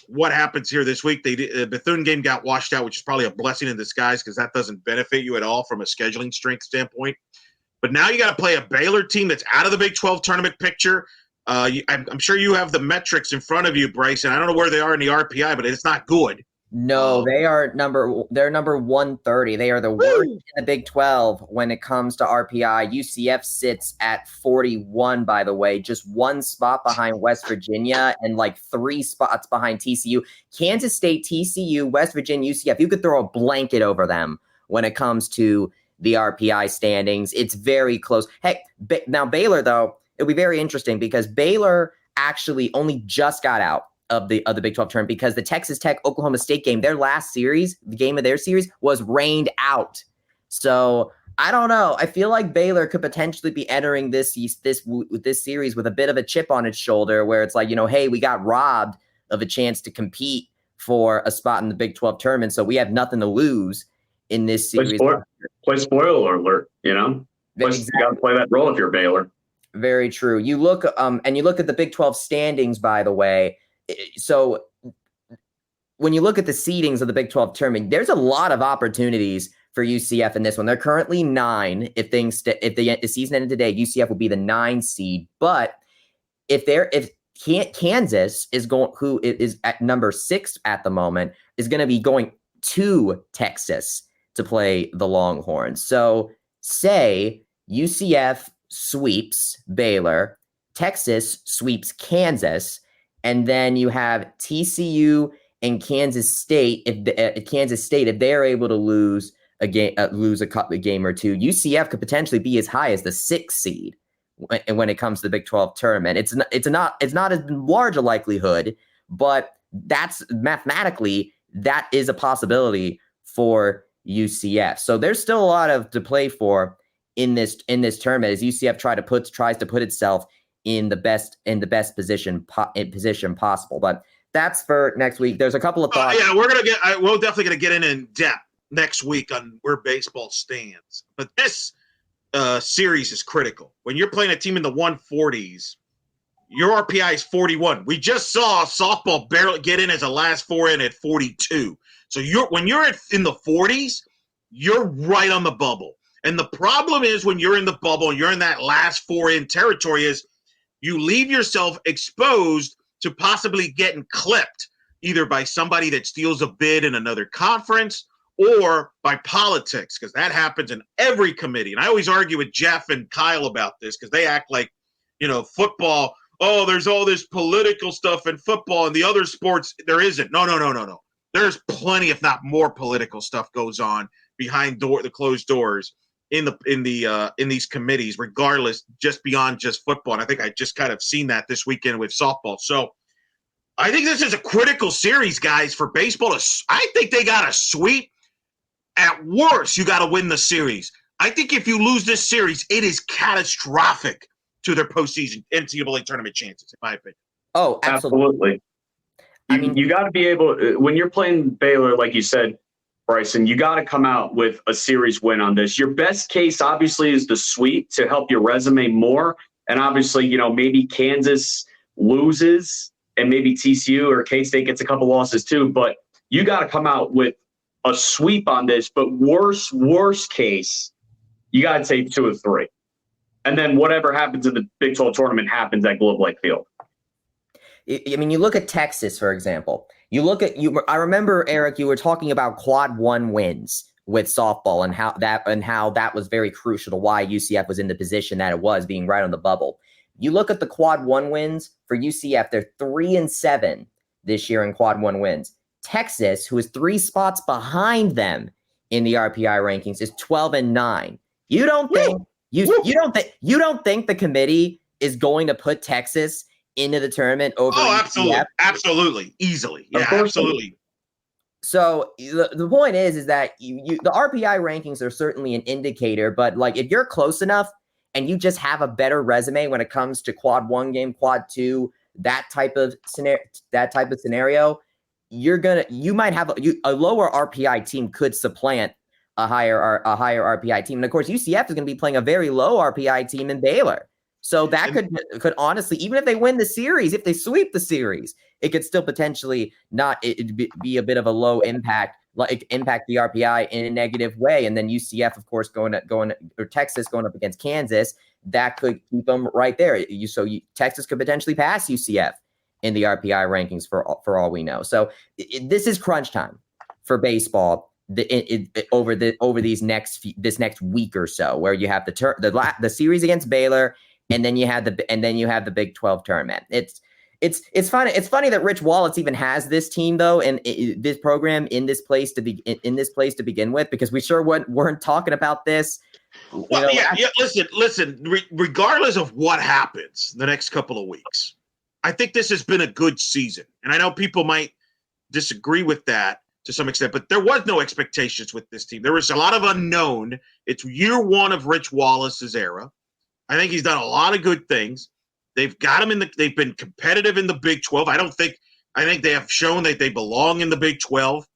what happens here this week. The Bethune game got washed out, which is probably a blessing in disguise because that doesn't benefit you at all from a scheduling strength standpoint. But now you got to play a Baylor team that's out of the Big 12 tournament picture. I'm sure you have the metrics in front of you, Bryson. I don't know where they are in the RPI, but it's not good. No, they're number 130. They are the worst in the Big 12 when it comes to RPI. UCF sits at 41, by the way, just 1 spot behind West Virginia and like 3 spots behind TCU. Kansas State, TCU, West Virginia, UCF, you could throw a blanket over them when it comes to the RPI standings. It's very close. Hey, now Baylor, though, it'll be very interesting because Baylor actually only just got out of the Big 12 tournament because the Texas Tech Oklahoma State game, their last series, the game of their series, was rained out. So I don't know. I feel like Baylor could potentially be entering this series with a bit of a chip on its shoulder, where it's like, hey, we got robbed of a chance to compete for a spot in the Big 12 tournament, so we have nothing to lose in this series. Play spoiler alert. You got to play that role if you're Baylor. Very true. You look and you look at the Big 12 standings, by the way. So when you look at the seedings of the Big 12 tournament, there's a lot of opportunities for UCF in this one. They're currently 9. If the season ended today, UCF will be the 9 seed. But if Kansas is who is at number 6 at the moment, is going to be going to Texas to play the Longhorns. So say UCF sweeps Baylor, Texas sweeps Kansas, and then you have TCU and Kansas State. If they're able to lose a game or two, UCF could potentially be as high as the 6th seed when it comes to the Big 12 tournament. It's not as large a likelihood, but that's mathematically that is a possibility for UCF. So there's still a lot to play for in this tournament as UCF tries to put itself in the best position possible. But that's for next week. There's a couple of thoughts. We're definitely gonna get in depth next week on where baseball stands. But this series is critical. When you're playing a team in the 140s, your RPI is 41. We just saw softball barely get in as a last 4 in at 42. So when you're in the 40s, you're right on the bubble. And the problem is when you're in the bubble and you're in that last 4 in territory is you leave yourself exposed to possibly getting clipped either by somebody that steals a bid in another conference or by politics, because that happens in every committee. And I always argue with Jeff and Kyle about this because they act like, football, there's all this political stuff in football and the other sports, there isn't. No. There's plenty, if not more, political stuff goes on behind the closed doors in these committees, regardless, just beyond just football. And I think I just kind of seen that this weekend with softball. So I think this is a critical series, guys, for baseball. I think they got to sweep. At worst, you got to win the series. I think if you lose this series, it is catastrophic to their postseason NCAA tournament chances, in my opinion. Oh, absolutely. You got to be able, when you're playing Baylor, like you said, Bryson, you got to come out with a series win on this. Your best case, obviously, is the sweep to help your resume more. And obviously, maybe Kansas loses, and maybe TCU or K-State gets a couple losses too, but you got to come out with a sweep on this. But worst case, you got to take 2 or 3. And then whatever happens in the Big 12 tournament happens at Globe Life Field. I mean, you look at Texas, for example. I remember, Eric, you were talking about quad 1 wins with softball and how that was very crucial to why UCF was in the position that it was, being right on the bubble. You look at the quad 1 wins for UCF, they're 3-7 this year in quad 1 wins. Texas, who is 3 spots behind them in the RPI rankings, is 12-9. You don't think the committee is going to put Texas into the tournament over UCF? Absolutely, easily, yeah, absolutely. So the point is that the RPI rankings are certainly an indicator, but like if you're close enough and you just have a better resume when it comes to quad 1 game, quad 2, that type of scenario, you might have a lower RPI team could supplant a higher RPI team. And of course, UCF is going to be playing a very low RPI team in Baylor. So that could honestly, even if they win the series, if they sweep the series, it could still potentially be a bit of a low impact, like impact the RPI in a negative way. And then UCF, of course, or Texas going up against Kansas, that could keep them right there. Texas could potentially pass UCF in the RPI rankings for all we know. So this is crunch time for baseball. Over this next week or so, where you have the series against Baylor, and then you have the Big 12 tournament. It's funny that Rich Wallace even has this team though, and this program in this place to begin with, because we sure weren't talking about this. Well, listen. Regardless of what happens the next couple of weeks, I think this has been a good season, and I know people might disagree with that to some extent, but there was no expectations with this team. There was a lot of unknown. It's year 1 of Rich Wallace's era. I think he's done a lot of good things. They've got him they've been competitive in the Big 12. I think they have shown that they belong in the Big 12.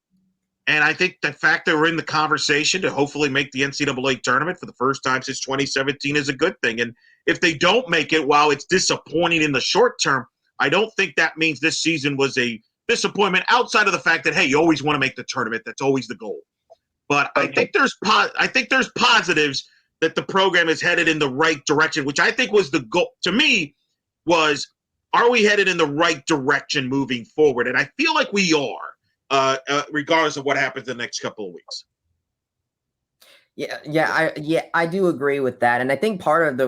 And I think the fact that we're in the conversation to hopefully make the NCAA tournament for the first time since 2017 is a good thing. And if they don't make it, while it's disappointing in the short term, I don't think that means this season was a disappointment, outside of the fact that, hey, you always want to make the tournament. That's always the goal. But I think there's positives that the program is headed in the right direction, which I think was the goal to me was, are we headed in the right direction moving forward? And I feel like we are, regardless of what happens in the next couple of weeks. I do agree with that, and I think part of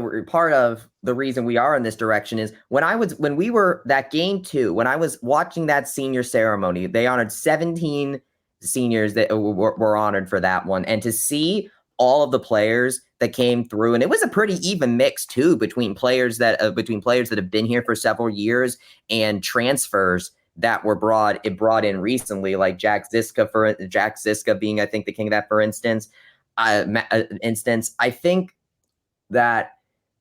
the reason we are in this direction is when we were that game 2, when I was watching that senior ceremony, they honored 17 seniors that were honored for that one, and to see all of the players that came through, and it was a pretty even mix too between players that have been here for several years and transfers that were brought in recently, like Jack Ziska being, I think, the king of that, for instance. I think that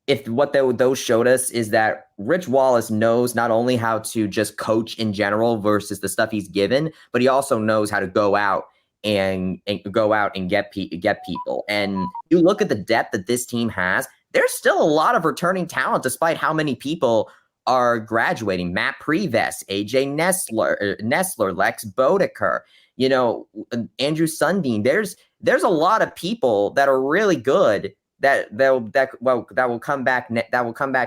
if what those showed us is that Rich Wallace knows not only how to just coach in general versus the stuff he's given, but he also knows how to go out and get people. And you look at the depth that this team has, there's still a lot of returning talent despite how many people are graduating. Matt Preves, AJ Nestler, Lex Bodeker, Andrew Sundin. There's a lot of people that are really good that will come back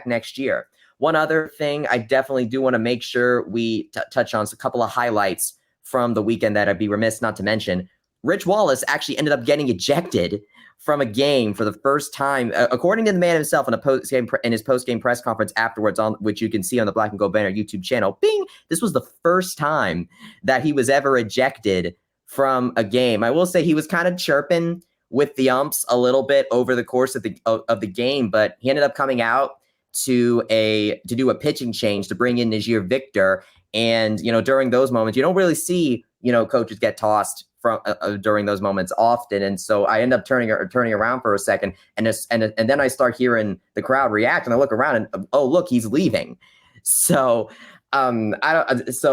next year. One other thing I definitely do want to make sure we touch on is a couple of highlights from the weekend that I'd be remiss not to mention. Rich Wallace actually ended up getting ejected from a game for the first time, according to the man himself in his post-game press conference afterwards, on which you can see on the Black and Gold Banner YouTube channel. Bing! This was the first time that he was ever ejected from a game. I will say he was kind of chirping with the umps a little bit over the course of the game, but he ended up coming out to do a pitching change to bring in Najir Victor. And during those moments, you don't really see coaches get tossed from during those moments often. And so I end up turning around for a second, and then I start hearing the crowd react, and I look around and oh look, he's leaving. So it's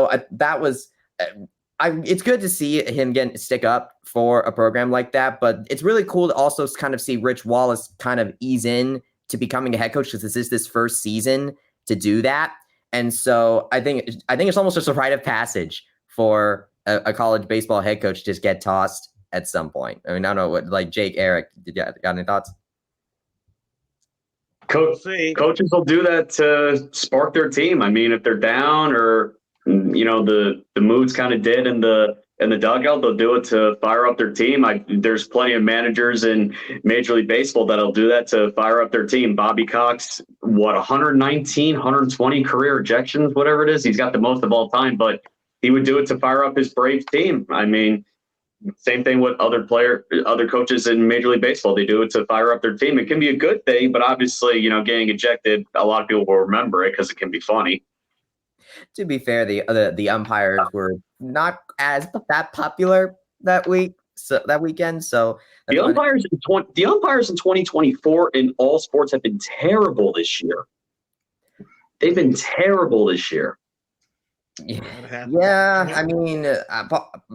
good to see him stick up for a program like that, but it's really cool to also kind of see Rich Wallace kind of ease in to becoming a head coach, because this is his first season to do that. And so I think it's almost just a rite of passage for a college baseball head coach to just get tossed at some point. I mean, I don't know what, like Jake, Eric, got any thoughts? Coaches will do that to spark their team. I mean, if they're down or the mood's kind of dead in the dugout, they'll do it to fire up their team. There's plenty of managers in Major League Baseball that'll do that to fire up their team. Bobby Cox, 119, 120 career ejections, whatever it is. He's got the most of all time, but he would do it to fire up his Braves team. I mean, same thing with other coaches in Major League Baseball. They do it to fire up their team. It can be a good thing, but obviously, getting ejected, a lot of people will remember it because it can be funny. To be fair, the umpires were not as that popular that weekend. So the umpires in 2024 in all sports have been terrible this year. They've been terrible this year. Yeah, I mean,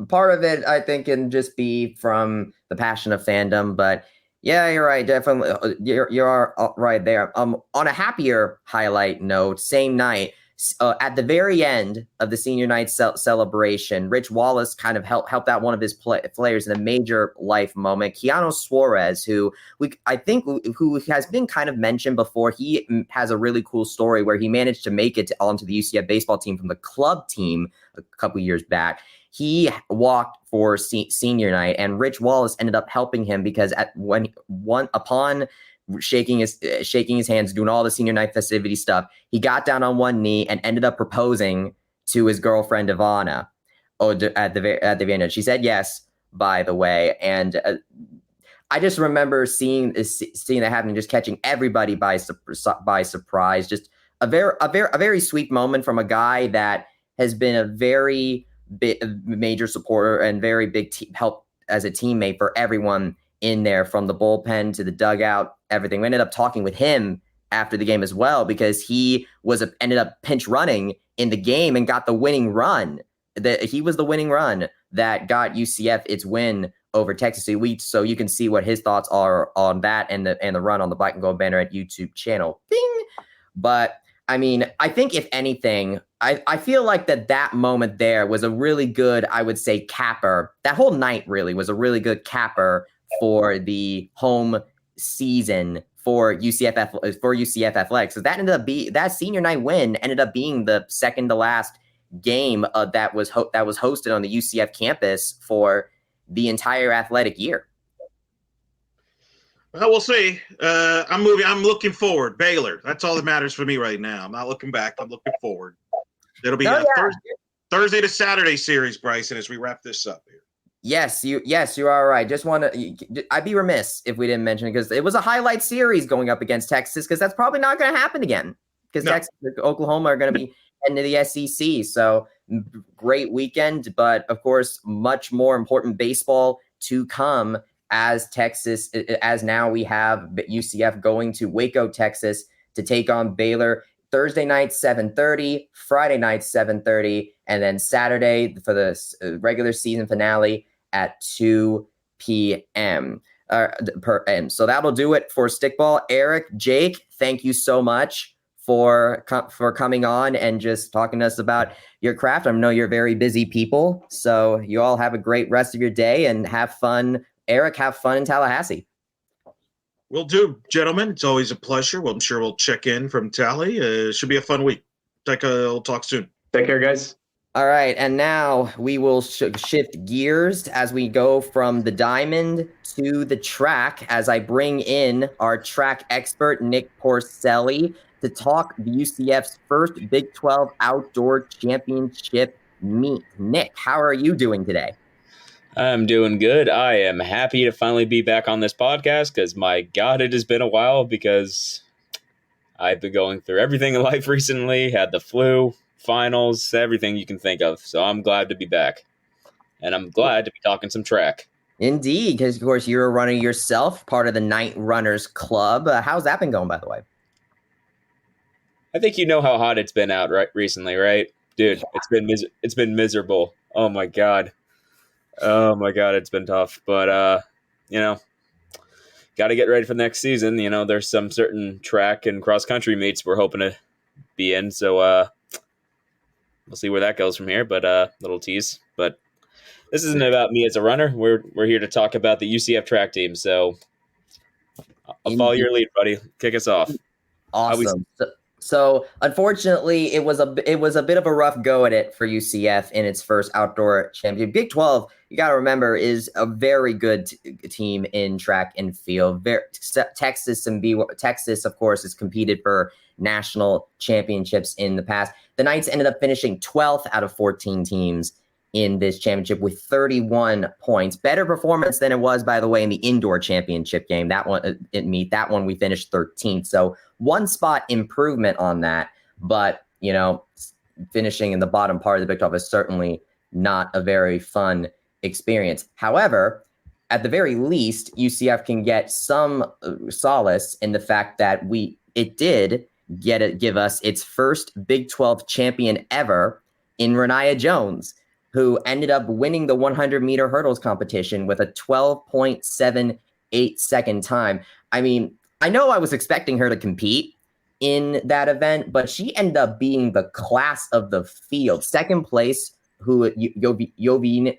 part of it I think can just be from the passion of fandom, but yeah, you're right. Definitely, you're right there. On a happier highlight note, same night. At the very end of the senior night celebration, Rich Wallace kind of helped out one of his players in a major life moment. Keanu Suarez, who has been kind of mentioned before, he has a really cool story where he managed to make it onto the UCF baseball team from the club team a couple years back. He walked for senior night, and Rich Wallace ended up helping him because upon shaking his hands, doing all the senior night festivity stuff, he got down on one knee and ended up proposing to his girlfriend Ivana. At the very end, she said yes, by the way, and I just remember seeing that happening, just catching everybody by surprise. Just a very sweet moment from a guy that has been a very major supporter and very big help as a teammate for everyone in there, from the bullpen to the dugout, everything. We ended up talking with him after the game as well, because he ended up pinch running in the game and got the winning run. He was the winning run that got UCF its win over Texas. So you can see what his thoughts are on that and the run on the Black and Gold banner at YouTube channel. Bing! But I mean, I think if anything, I feel like that moment there was a really good, I would say, capper. That whole night really was a really good capper for the home season for UCF athletics. So that senior night win ended up being the second to last game that was hosted on the UCF campus for the entire athletic year. Well, we'll see. I'm looking forward. Baylor. That's all that matters for me right now. I'm not looking back. I'm looking forward. It'll be Thursday to Saturday series, Bryson, as we wrap this up here. Yes, you are right. I'd be remiss if we didn't mention it, because it was a highlight series going up against Texas, because that's probably not going to happen again, because Texas and Oklahoma are going to be heading to the SEC. So great weekend, but of course, much more important baseball to come as now we have UCF going to Waco, Texas to take on Baylor. Thursday night, 7:30, Friday night, 7:30, and then Saturday for the regular season finale at 2 p.m. So that'll do it for Stickball. Eric, Jake, thank you so much for coming on and just talking to us about your craft. I know you're very busy people, so you all have a great rest of your day and have fun. Eric, have fun in Tallahassee. Will do, gentlemen. It's always a pleasure. Well, I'm sure we'll check in from Tally. It should be a fun week. We'll talk soon. Take care, guys. All right, and now we will shift gears as we go from the diamond to the track, as I bring in our track expert, Nick Porcelli, to talk the UCF's first Big 12 Outdoor Championship meet. Nick, how are you doing today? I'm doing good. I am happy to finally be back on this podcast, because my God, it has been a while, because I've been going through everything in life recently, had the flu, finals, everything you can think of. So I'm glad to be back, and I'm glad to be talking some track. Indeed, because of course you're a runner yourself, part of the Night Runners Club. How's that been going, by the way? I think you know how hot it's been out recently, right? Dude, it's been miserable. Oh my God, it's been tough. But got to get ready for the next season. There's some certain track and cross country meets we're hoping to be in. So we'll see where that goes from here. But little tease. But this isn't about me as a runner. We're here to talk about the UCF track team. So I'll follow your lead, buddy. Kick us off. Awesome. So unfortunately, it was a bit of a rough go at it for UCF in its first outdoor championship. Big 12, you got to remember, is a very good team in track and field. Texas, of course, has competed for national championships in the past. The Knights ended up finishing 12th out of 14 teams in this championship with 31 points. Better performance than it was, by the way, in the indoor championship game. That one we finished 13th. So one spot improvement on that. But, finishing in the bottom part of the Big 12 is certainly not a very fun experience. However, at the very least, UCF can get some solace in the fact that it did give us its first Big 12 champion ever in Rayniah Jones, who ended up winning the 100-meter hurdles competition with a 12.78 second time. I mean, I know I was expecting her to compete in that event, but she ended up being the class of the field. Second place, Yovina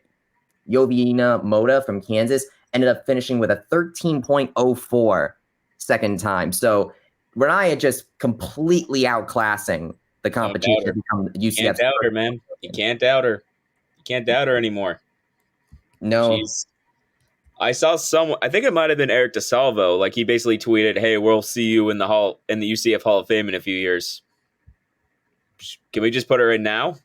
Moda from Kansas, ended up finishing with a 13.04 second time. So Rayniah just completely outclassing the competition to become UCF. You can't doubt her, man. You can't doubt her. Can't doubt her anymore. No. I saw someone, I think it might have been Eric DeSalvo, like he basically tweeted, "Hey, we'll see you in the UCF Hall of Fame in a few years." Can we just put her in now?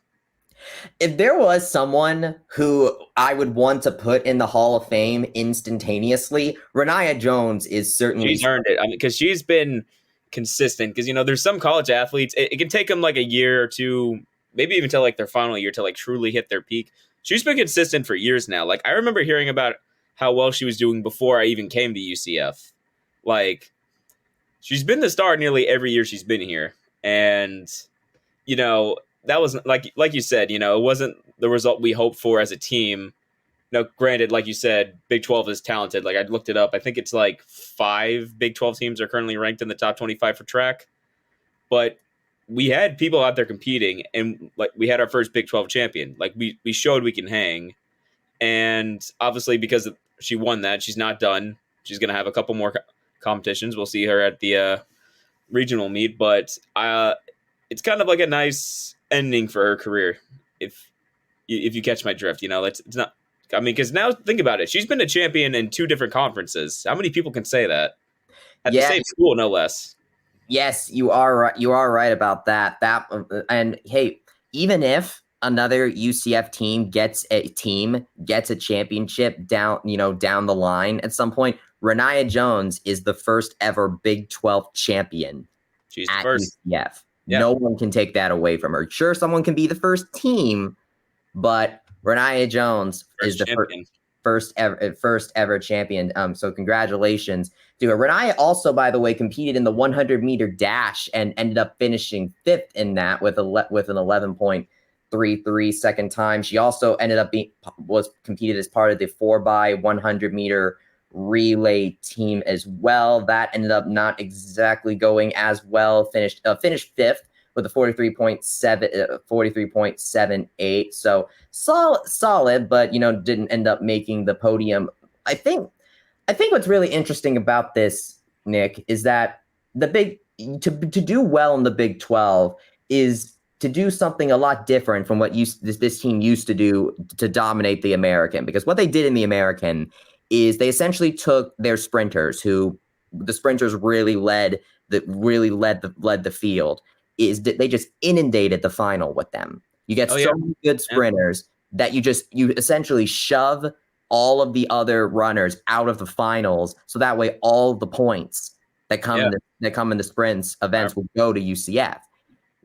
If there was someone who I would want to put in the Hall of Fame instantaneously, Rayniah Jones is certainly. She's earned it. I mean, because she's been consistent. Because there's some college athletes, it can take them like a year or two, maybe even till like their final year to like truly hit their peak. She's been consistent for years now. Like I remember hearing about how well she was doing before I even came to UCF. Like she's been the star nearly every year she's been here. And, that wasn't like you said, it wasn't the result we hoped for as a team. Now, granted, like you said, Big 12 is talented. Like I looked it up. I think it's like 5 Big 12 teams are currently ranked in the top 25 for track. But we had people out there competing, and like we had our first Big 12 champion. Like we showed we can hang, and obviously because she won that, she's not done. She's going to have a couple more competitions. We'll see her at the regional meet, but it's kind of like a nice ending for her career, if you catch my drift. It's not. I mean, because now think about it. She's been a champion in 2 different conferences. How many people can say that at the same school, no less? Yes, you are right. You are right about that. And hey, even if another UCF team gets a championship down the line at some point, Rayniah Jones is the first ever Big 12 champion. She's the first. UCF. Yeah. No one can take that away from her. Sure, someone can be the first team, but Rayniah Jones is the first ever champion. So congratulations to her. Rayniah also, by the way, competed in the 100-meter dash and ended up finishing 5th in that with an 11.33 second time. She also ended up competed as part of the 4x100-meter relay team as well. That ended up not exactly going as well. Finished 5th with a 43.78. So solid, but didn't end up making the podium. I think what's really interesting about this, Nick, is that to do well in the Big 12 is to do something a lot different from what this team used to do to dominate the American. Because what they did in the American is they essentially took their sprinters, who the sprinters really led the field. Is that they just inundated the final with them. You get many good sprinters that you essentially shove all of the other runners out of the finals, so that way all the points that come in the sprints events will go to UCF.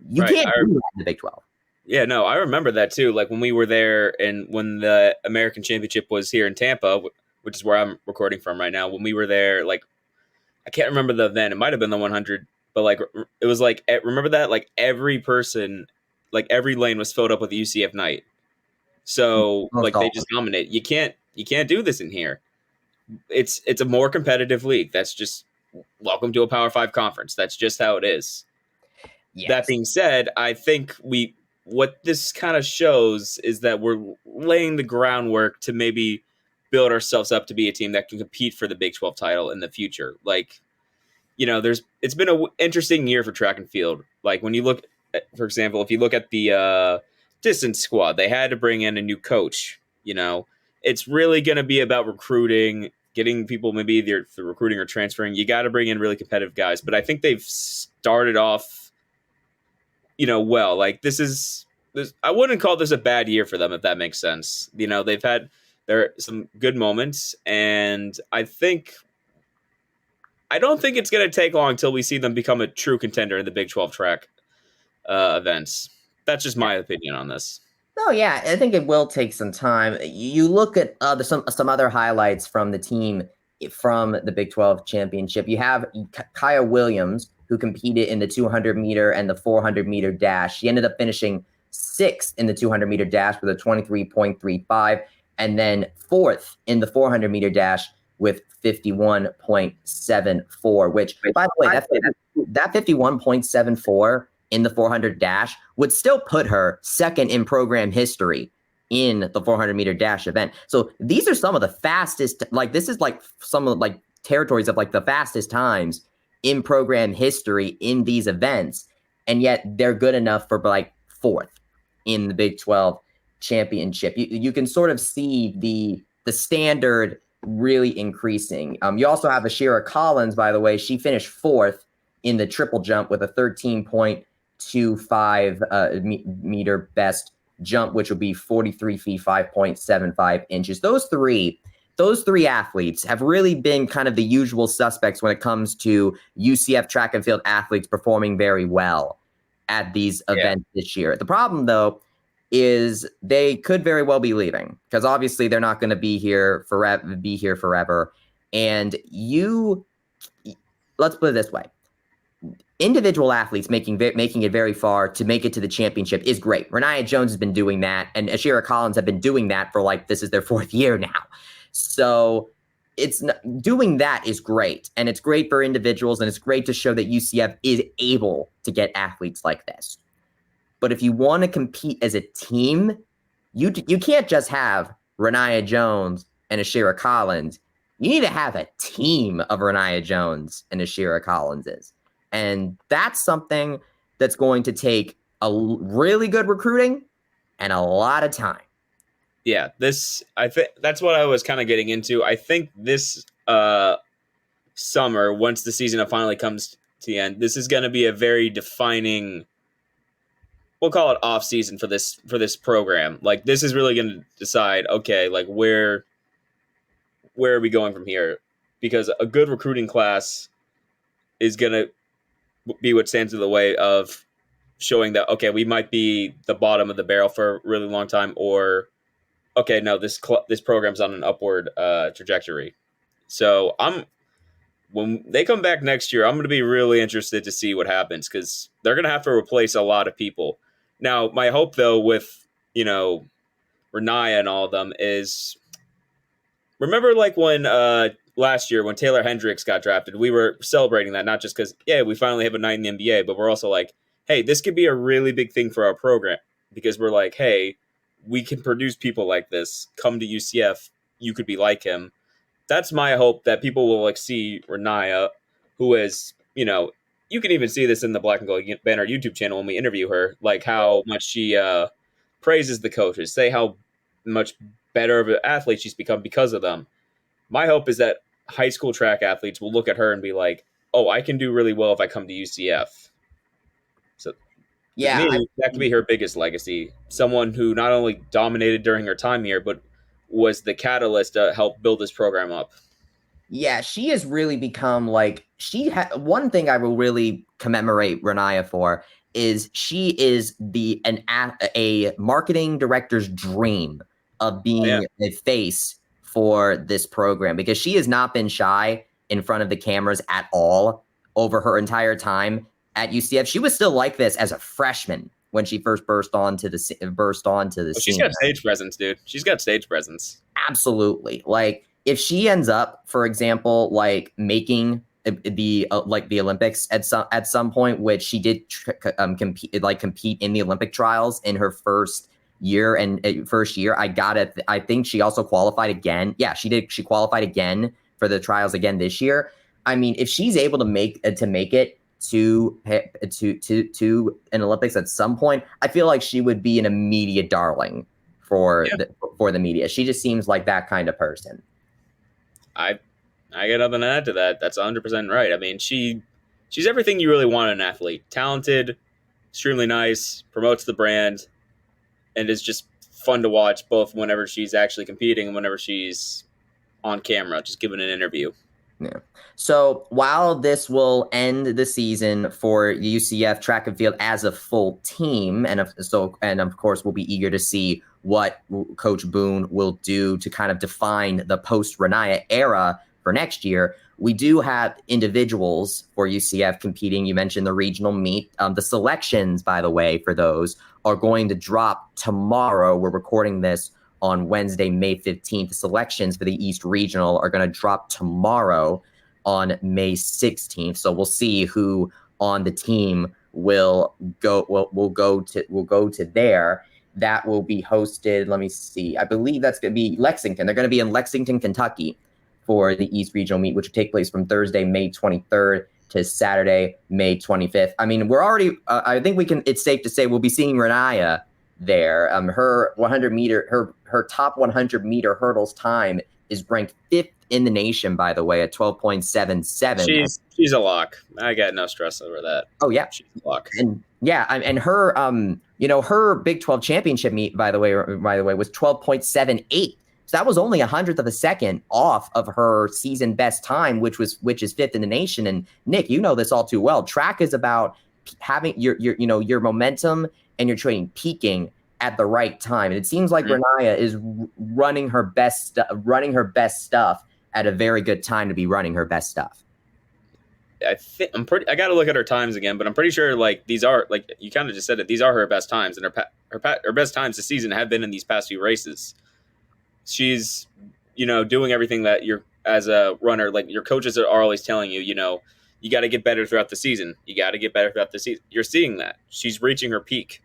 You can't do that in the Big 12. Yeah, no, I remember that too. Like when we were there, and when the American Championship was here in Tampa, which is where I'm recording from right now. When we were there, like I can't remember the event. It might have been the 100. But like it was like, remember that? Like every person, like every lane was filled up with a UCF Knight. So like they just dominate. You can't do this in here. It's a more competitive league. That's just welcome to a Power 5 conference. That's just how it is. Yes. That being said, I think we what this kind of shows is that we're laying the groundwork to maybe build ourselves up to be a team that can compete for the Big 12 title in the future. Like, it's been an interesting year for track and field. Like when you look at, for example, if you look at the distance squad, they had to bring in a new coach. It's really going to be about recruiting, getting people maybe either through recruiting or transferring. You got to bring in really competitive guys, but I think they've started off, well. Like this. I wouldn't call this a bad year for them, if that makes sense. They've had some good moments, and I don't think it's going to take long until we see them become a true contender in the Big 12 track events. That's just my opinion on this. Oh, yeah, I think it will take some time. You look at some other highlights from the team from the Big 12 championship. You have Kaya Williams, who competed in the 200-meter and the 400-meter dash. She ended up finishing 6th in the 200-meter dash with a 23.35, and then 4th in the 400-meter dash with 51.74, which, by the way, that 51.74 in the 400 dash would still put her second in program history in the 400-meter dash event. So these are some of the fastest, this is some of territories of the fastest times in program history in these events. And yet they're good enough for 4th in the Big 12 championship. You can sort of see the standard really increasing. You also have Ashira Collins, by the way. She finished 4th in the triple jump with a 13.25 meter best jump, which would be 43 feet 5.75 inches. Those three athletes have really been kind of the usual suspects when it comes to UCF track and field athletes performing very well at these events this year. The problem, though, is they could very well be leaving, because obviously they're not going to be here forever. And let's put it this way. Individual athletes making it very far to make it to the championship is great. Rayniah Jones has been doing that, and Ashira Collins have been doing that for this is their 4th year now. So doing that is great, and it's great for individuals, and it's great to show that UCF is able to get athletes like this. But if you want to compete as a team, you can't just have Rayniah Jones and Ashira Collins. You need to have a team of Rayniah Jones and Ashira Collinses. And that's something that's going to take a really good recruiting and a lot of time. Yeah, I think that's what I was kind of getting into. I think this summer, once the season finally comes to the end, this is going to be a very defining, we'll call it off season for this program. This is really going to decide, okay, where are we going from here? Because a good recruiting class is going to be what stands in the way of showing that, okay, we might be the bottom of the barrel for a really long time, or okay, no, this program's on an upward trajectory. So when they come back next year, I'm going to be really interested to see what happens, because they're going to have to replace a lot of people. Now, my hope, though, with, Rayniah and all of them is, remember when last year when Taylor Hendricks got drafted, we were celebrating that, not just because, we finally have a Knight in the NBA, but we're also hey, this could be a really big thing for our program, because we're hey, we can produce people like this. Come to UCF, you could be like him. That's my hope, that people will see Rayniah, who is, you can even see this in the Black and Gold Banner YouTube channel when we interview her, how much she praises the coaches, say how much better of an athlete she's become because of them. My hope is that high school track athletes will look at her and be oh, I can do really well if I come to UCF. So to me, that could be her biggest legacy. Someone who not only dominated during her time here, but was the catalyst to help build this program up. Yeah, she has really become one thing I will really commemorate Rayniah for is she is a marketing director's dream of being a face for this program, because she has not been shy in front of the cameras at all over her entire time at UCF. She was still like this as a freshman when she first burst onto the scene. She's got stage presence, dude. She's got stage presence. Absolutely. If she ends up, for example, making the Olympics at some point, which she did compete in the Olympic trials in her first year. I think she also qualified again. Yeah, she did. She qualified again for the trials again this year. I mean, if she's able to make it to an Olympics at some point, I feel like she would be an immediate darling for the media. She just seems like that kind of person. I got nothing to add to that. That's 100% right. I mean, she's everything you really want in an athlete. Talented, extremely nice, promotes the brand, and is just fun to watch both whenever she's actually competing and whenever she's on camera, just giving an interview. Yeah. So while this will end the season for UCF track and field as a full team, and of course we'll be eager to see what Coach Boone will do to kind of define the post Rayniah era for next year. We do have individuals for UCF competing. You mentioned the regional meet. The selections, by the way, for those are going to drop tomorrow. We're recording this on Wednesday, May 15th. The selections for the East Regional are going to drop tomorrow on May 16th. So we'll see who on the team will go to there. That will be hosted. Let me see. I believe that's going to be Lexington. They're going to be in Lexington, Kentucky for the East Regional meet, which will take place from Thursday, May 23rd to Saturday, May 25th. I mean, we're already, I think it's safe to say we'll be seeing Rayniah there. Her 100 meter, her top 100 meter hurdles time is ranked 5th in the nation, by the way, at 12.77. She's a lock. I got no stress over that. Oh yeah, she's a lock. And yeah, and her her Big 12 championship meet, by the way, was 12.78. So that was only 100th of a second off of her season best time, which is 5th in the nation. And Nick, you know this all too well. Track is about having your momentum and your training peaking at the right time. And it seems like Rayniah is running her best stuff at a very good time to be running her best stuff. I got to look at her times again, but I'm pretty sure these are, like you kind of just said it, these are her best times, and her best times this season have been in these past few races. She's, doing everything that you're, as a runner, like your coaches are always telling you, you got to get better throughout the season. You got to get better throughout the season. You're seeing that. She's reaching her peak.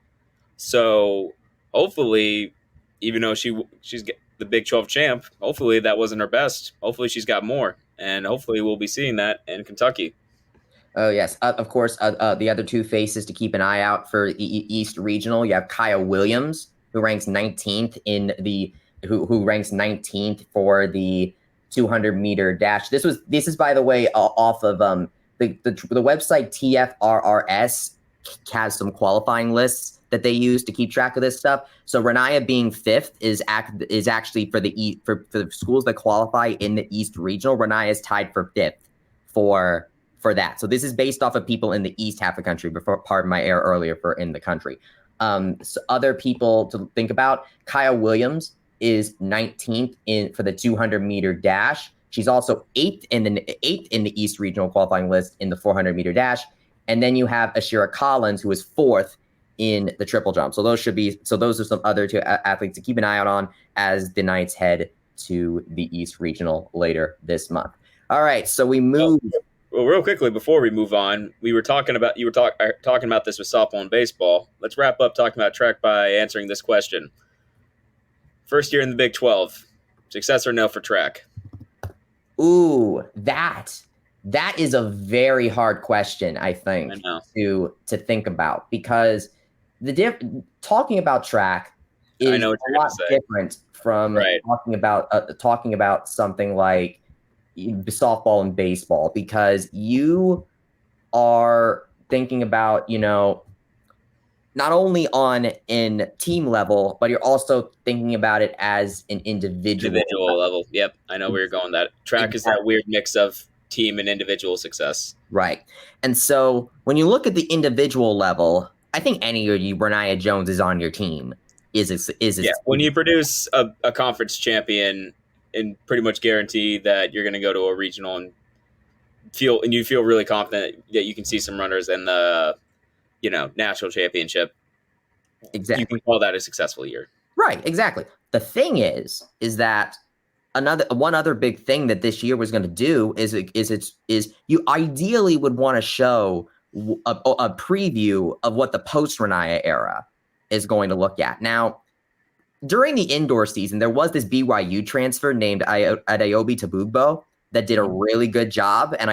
So hopefully, even though she's the Big 12 champ, hopefully that wasn't her best. Hopefully she's got more. And hopefully we'll be seeing that in Kentucky. Oh, yes. Of course, the other two faces to keep an eye out for East Regional. You have Kaya Williams, who ranks 19th who ranks 19th for the 200-meter dash. This is, by the way, off of the website TFRRS has some qualifying lists that they use to keep track of this stuff. So Rayniah being 5th is actually for the schools that qualify in the East Regional. Rayniah is tied for 5th for that. So this is based off of people in the East half of the country, before, pardon my error earlier, for in the country. So other people to think about, Kaya Williams is 19th for the 200-meter dash. She's also 8th in the East Regional qualifying list in the 400-meter dash. And then you have Ashira Collins, who is 4th in the triple jump. So those are some other two athletes to keep an eye out on as the Knights head to the East Regional later this month. All right, so we move. Well, real quickly before we move on, you were talking about this with softball and baseball. Let's wrap up talking about track by answering this question. First year in the Big 12, success or no for track? Ooh, that is a very hard question, I think, to think about, because talking about track is a lot different from talking about something like softball and baseball, because you are thinking about, not only on in team level, but you're also thinking about it as an individual level. Yep, I know where you're going. That track is that weird mix of team and individual success. Right. And so when you look at the individual level, I think any of you, Rayniah Jones is on your team. When you produce a conference champion and pretty much guarantee that you're going to go to a regional and you feel really confident that you can see some runners in the national championship. Exactly. You can call that a successful year. Right, exactly. The thing is that one other big thing that this year was going to do is you ideally would want to show a preview of what the post Rayniah era is going to look at. Now, during the indoor season, there was this BYU transfer named Adeobi Tabugbo that did a really good job, and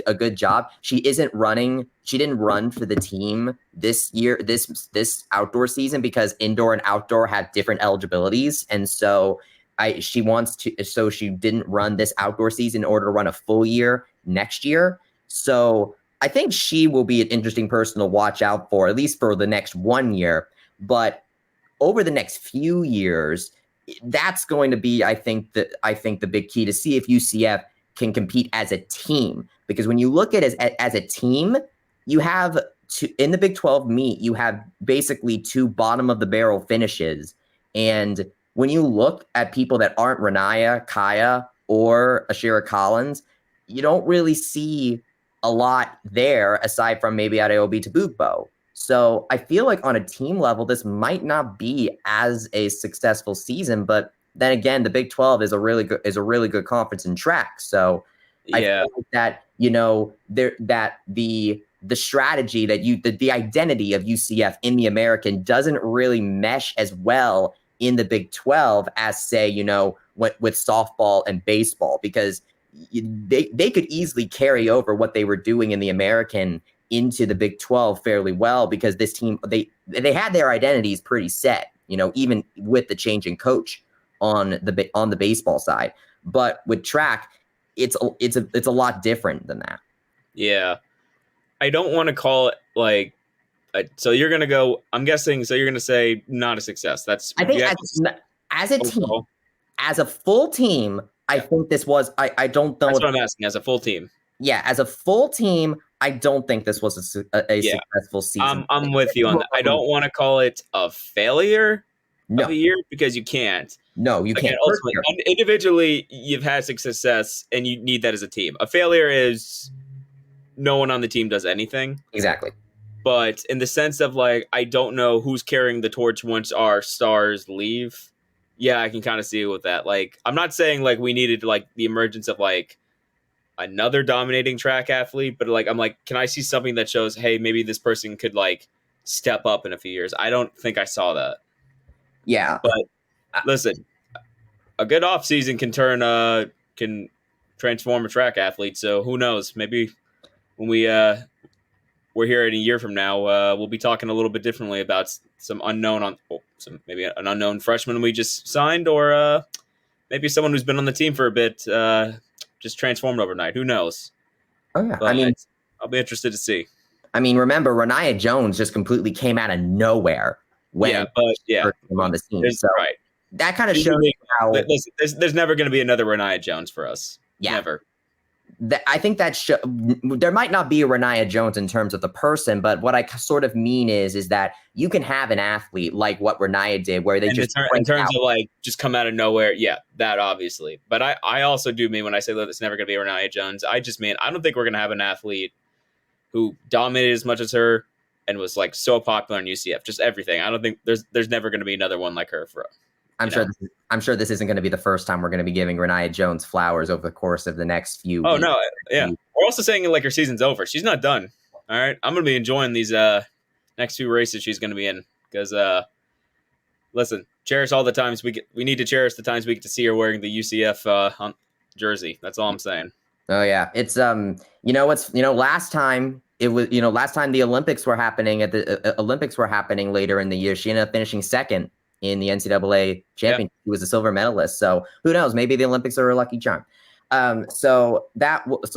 a good job. She didn't run for the team this year, this outdoor season, because indoor and outdoor have different eligibilities, and so she didn't run this outdoor season in order to run a full year next year. So I think she will be an interesting person to watch out for, at least for the next 1 year. But over the next few years, that's going to be, I think the big key to see if UCF can compete as a team. Because when you look at it as a team, you have in the Big 12 meet, you have basically 2 bottom of the barrel finishes. And when you look at people that aren't Rayniah, Kaya, or Ashira Collins, you don't really see a lot there aside from maybe Adeobi Tabugbo. So I feel like on a team level, this might not be as a successful season, but then again, the Big 12 is a really good conference in track. So I feel like that, the strategy that the identity of UCF in the American doesn't really mesh as well in the Big 12 as, say, with softball and baseball, because they could easily carry over what they were doing in the American into the Big 12 fairly well, because this team, they had their identities pretty set, even with the change in coach on the baseball side. But with track, it's a lot different than that. Yeah. I don't want to call it so you're going to go, I'm guessing, so you're going to say not a success. I think as a team, as a full team, I think this was, I don't know. That's what I'm asking, as a full team. Yeah, as a full team, I don't think this was a successful season. I'm with you on that. I don't want to call it a failure of a year, because you can't. No, you can't. Ultimately, individually, you've had success, and you need that as a team. A failure is no one on the team does anything. Exactly. But in the sense of, I don't know who's carrying the torch once our stars leave. Yeah, I can kind of see it with that. I'm not saying, we needed, the emergence of, another dominating track athlete, but I'm can I see something that shows, hey, maybe this person could step up in a few years? I don't think I saw that. Yeah. But listen, a good off season can transform a track athlete. So who knows? Maybe when we're here in a year from now, we'll be talking a little bit differently about some maybe an unknown freshman we just signed, or maybe someone who's been on the team for a bit, just transformed overnight. Who knows? Oh yeah, but I'll be interested to see. Remember, Rayniah Jones just completely came out of nowhere when came on the scene. So right. That kind of shows how there's never going to be another Rayniah Jones for us. Yeah. Never. I think there might not be a Rayniah Jones in terms of the person, but what I sort of mean is that you can have an athlete like what Rayniah did, where they in terms of just come out of nowhere. Yeah, that obviously. But I also do mean when I say that it's never going to be a Rayniah Jones, I just mean I don't think we're going to have an athlete who dominated as much as her and was so popular in UCF, just everything. I don't think there's never going to be another one like her for. I'm sure this isn't going to be the first time we're going to be giving Rayniah Jones flowers over the course of the next few weeks. Oh, no. Yeah. We're also saying her season's over. She's not done. All right. I'm going to be enjoying these next few races she's going to be in, because, listen, cherish all the times we need to cherish the times we get to see her wearing the UCF jersey. That's all I'm saying. Oh, yeah. It's, last time the Olympics were happening later in the year, she ended up finishing second in the NCAA championship. He was a silver medalist. So who knows? Maybe the Olympics are a lucky charm. So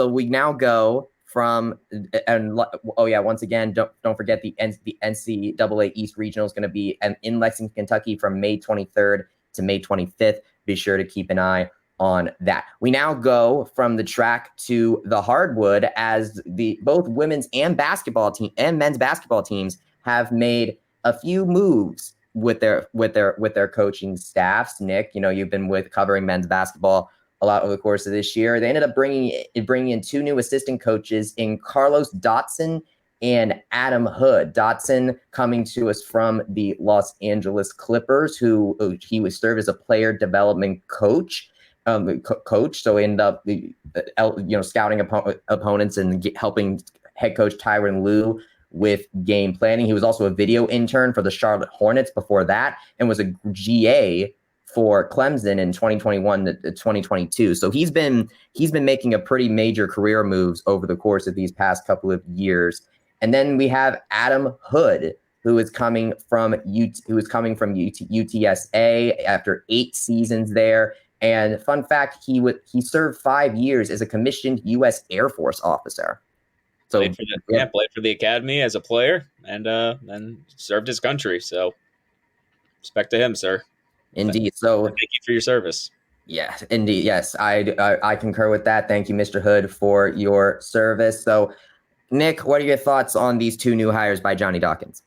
we now go from, once again, don't forget the NCAA East Regional is going to be in Lexington, Kentucky from May 23rd to May 25th. Be sure to keep an eye on that. We now go from the track to the hardwood, as both women's and men's basketball teams have made a few moves with their coaching staffs. Nick, you've been covering men's basketball a lot over the course of this year. They ended up bringing in 2 new assistant coaches in Carlos Dotson and Adam Hood. Dotson coming to us from the Los Angeles Clippers, who he was served as a player development coach. coach. So he ended up, scouting opponents and helping head coach Tyronn Lue with game planning. He was also a video intern for the Charlotte Hornets before that, and was a GA for Clemson in 2021 to 2022. So he's been making a pretty major career moves over the course of these past couple of years. And then we have Adam Hood, who is coming from UTSA after 8 seasons there. And fun fact, he served 5 years as a commissioned U.S. Air Force officer. So played for the academy as a player, and then served his country. So respect to him, sir. Indeed. So thank you for your service. Yeah, indeed. Yes, I concur with that. Thank you, Mr. Hood, for your service. So, Nick, what are your thoughts on these 2 new hires by Johnny Dawkins?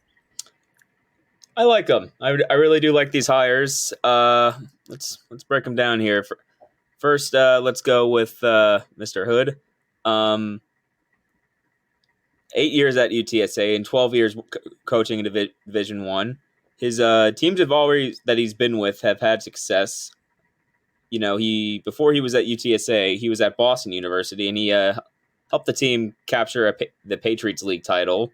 I like them. I really do like these hires. Let's break them down here. First, let's go with Mr. Hood. 8 years at UTSA and 12 years coaching in Division I. His teams that he's been with have had success. Before he was at UTSA, he was at Boston University, and he helped the team capture the Patriots League title.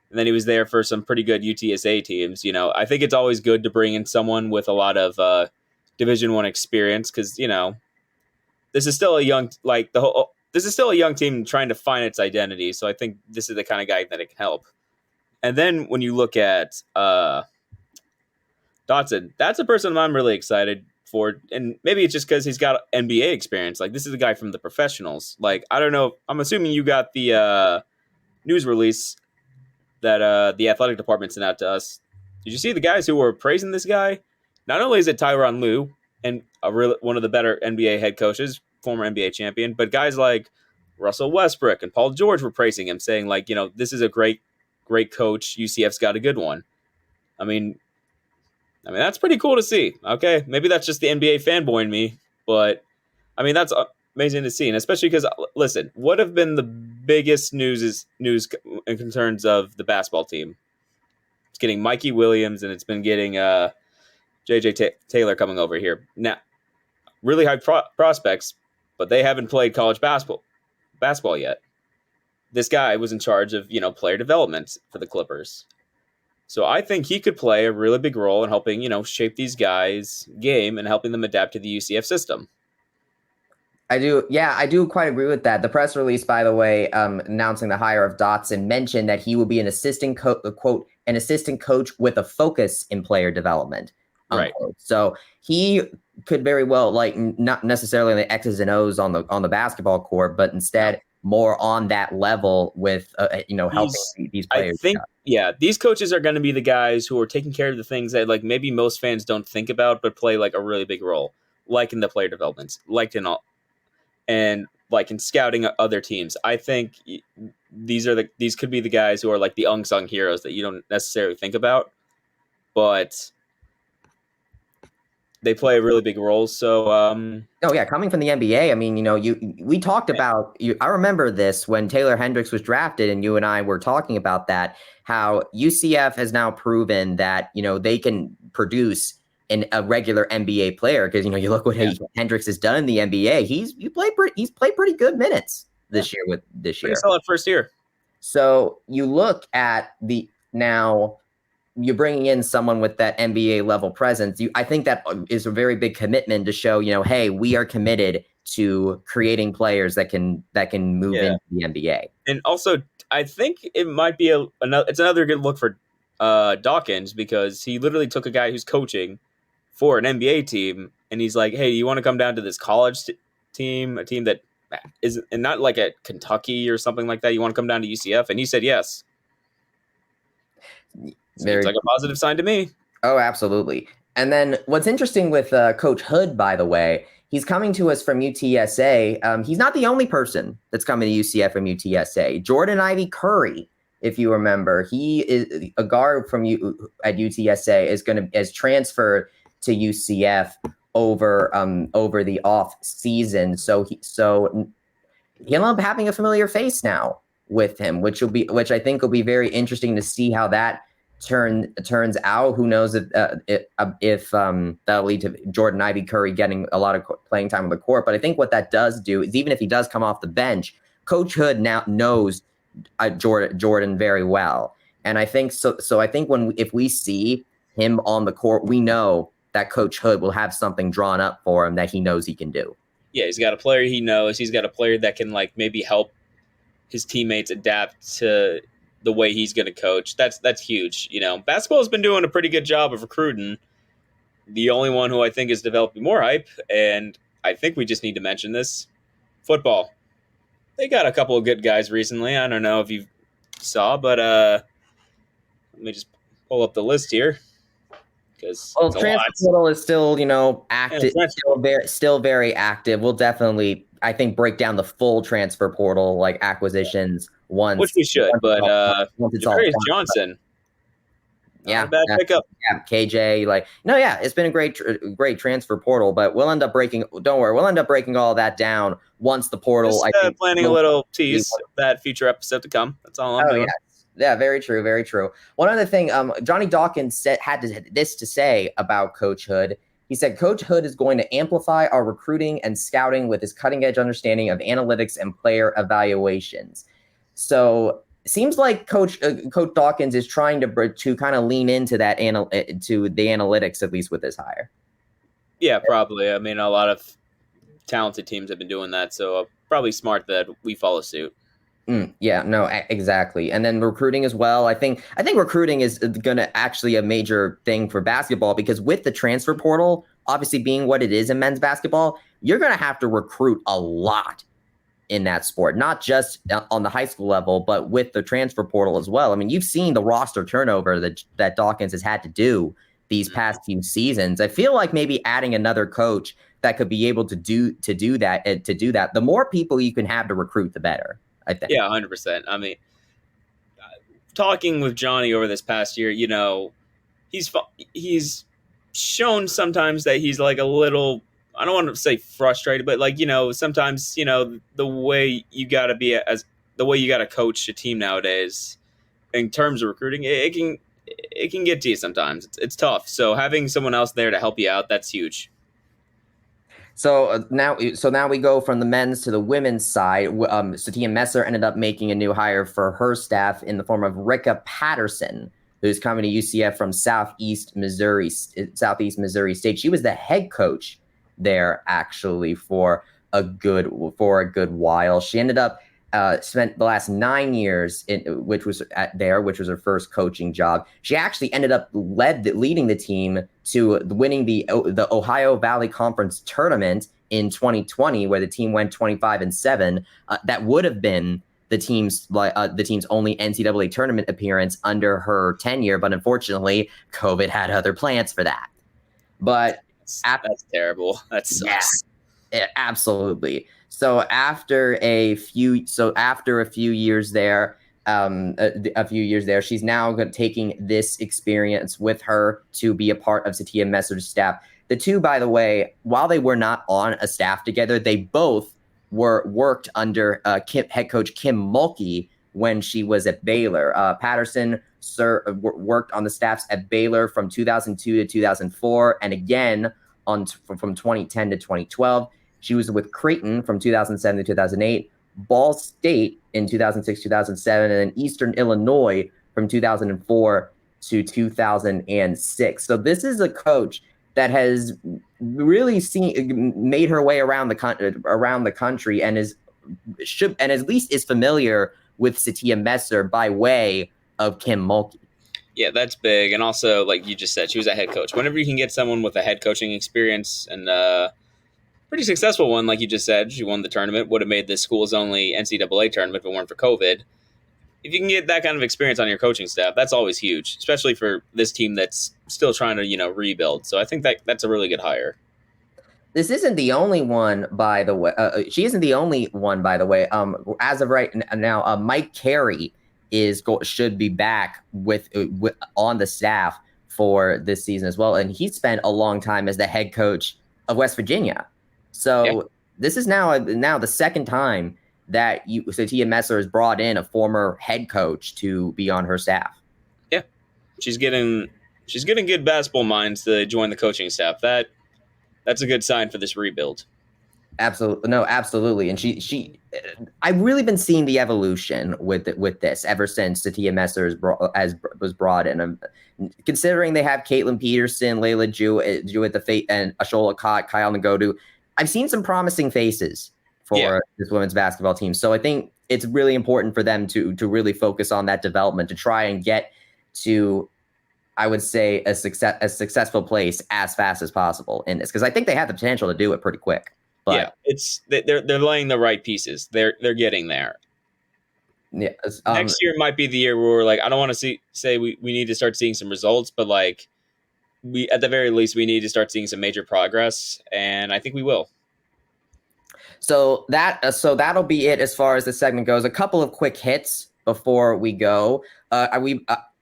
And then he was there for some pretty good UTSA teams. I think it's always good to bring in someone with a lot of Division I experience, because this is still a young team trying to find its identity. So I think this is the kind of guy that it can help. And then when you look at Dotson, that's a person I'm really excited for, and maybe it's just because he's got NBA experience. Like, this is a guy from the professionals. Like, I don't know. I'm assuming you got the news release that the athletic department sent out to us. Did you see the guys who were praising this guy? Not only is it Tyronn Lue, and one of the better NBA head coaches, former NBA champion, but guys like Russell Westbrook and Paul George were praising him, saying this is a great coach. UCF's got a good one. I mean, that's pretty cool to see. Okay, maybe that's just the NBA fanboy in me, but that's amazing to see, and especially because, listen, what have been the biggest news in terms of the basketball team? It's getting Mikey Williams, and it's been getting JJ Taylor coming over here. Now, really high prospects, but they haven't played college basketball yet. This guy was in charge of player development for the Clippers. So I think he could play a really big role in helping, shape these guys' game and helping them adapt to the UCF system. I do quite agree with that. The press release, by the way, announcing the hire of Dotson, mentioned that he will be an assistant coach with a focus in player development. Right. So he could very well, not necessarily the X's and O's on the basketball court, but instead more on that level with helping these players. I think these coaches are going to be the guys who are taking care of the things that maybe most fans don't think about, but play a really big role, like in the player developments, and in scouting other teams. I think these could be the guys who are the unsung heroes that you don't necessarily think about, but they play a really big role. So, coming from the NBA, we talked about I remember this when Taylor Hendricks was drafted, and you and I were talking about that, how UCF has now proven that, they can produce a regular NBA player, because, you look what Hendricks has done in the NBA. He's played pretty good minutes this year. Pretty solid first year. So you look at you're bringing in someone with that NBA level presence. I think that is a very big commitment to show, hey, we are committed to creating players that can move into the NBA. And also, I think it might be it's another good look for Dawkins, because he literally took a guy who's coaching for an NBA team, and he's like, hey, you want to come down to this college team, a team that is not like at Kentucky or something like that? You want to come down to UCF? And he said yes. Seems like a positive sign to me. Oh, absolutely. And then what's interesting with Coach Hood, by the way, he's coming to us from UTSA. He's not the only person that's coming to UCF from UTSA. Jordan Ivy Curry, if you remember, he is a guard at UTSA, is transferred to UCF over the off season. So he'll end up having a familiar face now with him, which I think will be very interesting to see how that turns out, who knows if that'll lead to Jordan Ivy Curry getting a lot of playing time on the court. But I think what that does do is, even if he does come off the bench, Coach Hood now knows Jordan very well. And I think so I think if we see him on the court, we know that Coach Hood will have something drawn up for him that he knows he can do. Yeah, he's got a player he knows. He's got a player that can maybe help his teammates adapt to the way he's going to coach. That's huge. Basketball has been doing a pretty good job of recruiting. The only one who I think is developing more hype, and I think we just need to mention this, football. They got a couple of good guys recently. I don't know if you saw, but let me just pull up the list here. Transfer portal is still, active, still very active. We'll definitely, I think, break down the full transfer portal acquisitions once. Which we should, but Brenna Johnson. Yeah, bad pickup. Yeah, KJ. It's been a great transfer portal, but we'll end up breaking. Don't worry, we'll end up breaking all that down once the portal. Just, planning a little tease of that future episode to come. That's all I'm doing. Yeah, very true, very true. One other thing, Johnny Dawkins had this to say about Coach Hood. He said, Coach Hood is going to amplify our recruiting and scouting with his cutting-edge understanding of analytics and player evaluations. So it seems like Coach Dawkins is trying to kind of lean into that to the analytics, at least with this hire. Yeah, probably. I mean, a lot of talented teams have been doing that, so probably smart that we follow suit. Yeah, no, exactly. And then recruiting as well. I think recruiting is going to actually a major thing for basketball, because with the transfer portal, obviously being what it is in men's basketball, you're going to have to recruit a lot in that sport, not just on the high school level, but with the transfer portal as well. I mean, you've seen the roster turnover that Dawkins has had to do these past few seasons. I feel like maybe adding another coach that could be able to do that. The more people you can have to recruit, the better, I think. Yeah, 100%. I mean, talking with Johnny over this past year, he's shown sometimes that he's like a little, I don't want to say frustrated, but sometimes, the way you got to coach a team nowadays in terms of recruiting, it can get to you sometimes. It's tough. So having someone else there to help you out, that's huge. So now we go from the men's to the women's side. Satia Messer ended up making a new hire for her staff in the form of Rika Patterson, who's coming to UCF from Southeast Missouri State. She was the head coach there actually for a good while. She ended up spent the last 9 years which was her first coaching job. She actually ended up leading the team to winning the Ohio Valley Conference tournament in 2020, where the team went 25-7. That would have been the team's only NCAA tournament appearance under her tenure, but unfortunately, COVID had other plans for that. But that's terrible. That sucks. Yeah, absolutely. So after a few years there, she's now taking this experience with her to be a part of Satia Messer's staff. The two, by the way, while they were not on a staff together, they both worked under head coach Kim Mulkey when she was at Baylor. Patterson worked on the staffs at Baylor from 2002 to 2004, and again from 2010 to 2012. She was with Creighton from 2007 to 2008, Ball State in 2006, 2007, and then Eastern Illinois from 2004 to 2006. So this is a coach that has really made her way around the country and at least is familiar with Satia Messer by way of Kim Mulkey. Yeah, that's big. And also, like you just said, she was a head coach. Whenever you can get someone with a head coaching experience and pretty successful one, like you just said, she won the tournament, would have made this school's only NCAA tournament if it weren't for COVID. If you can get that kind of experience on your coaching staff, that's always huge, especially for this team that's still trying to, rebuild. So I think that's a really good hire. This isn't the only one, by the way. She isn't the only one, by the way. As of right now, Mike Carey should be back with on the staff for this season as well, and he spent a long time as the head coach of West Virginia. So This is now the second time that Satia Messer has brought in a former head coach to be on her staff. Yeah, she's getting good basketball minds to join the coaching staff. That's a good sign for this rebuild. Absolutely. No, absolutely. And I've really been seeing the evolution with this ever since Satia Messer was brought in. Considering they have Caitlin Peterson, Layla Jewett the Fate, and Ashola Kott, Kyle Nagodu, I've seen some promising faces for this women's basketball team. So I think it's really important for them to really focus on that development, to try and get to, I would say, a successful place as fast as possible in this, because I think they have the potential to do it pretty quick. But they're laying the right pieces. They're getting there. Yeah, next year might be the year where we're like, I don't want to say we need to start seeing some results, but like we at the very least we need to start seeing some major progress, and I think we will. So that'll be it as far as the segment goes. A couple of quick hits before we go.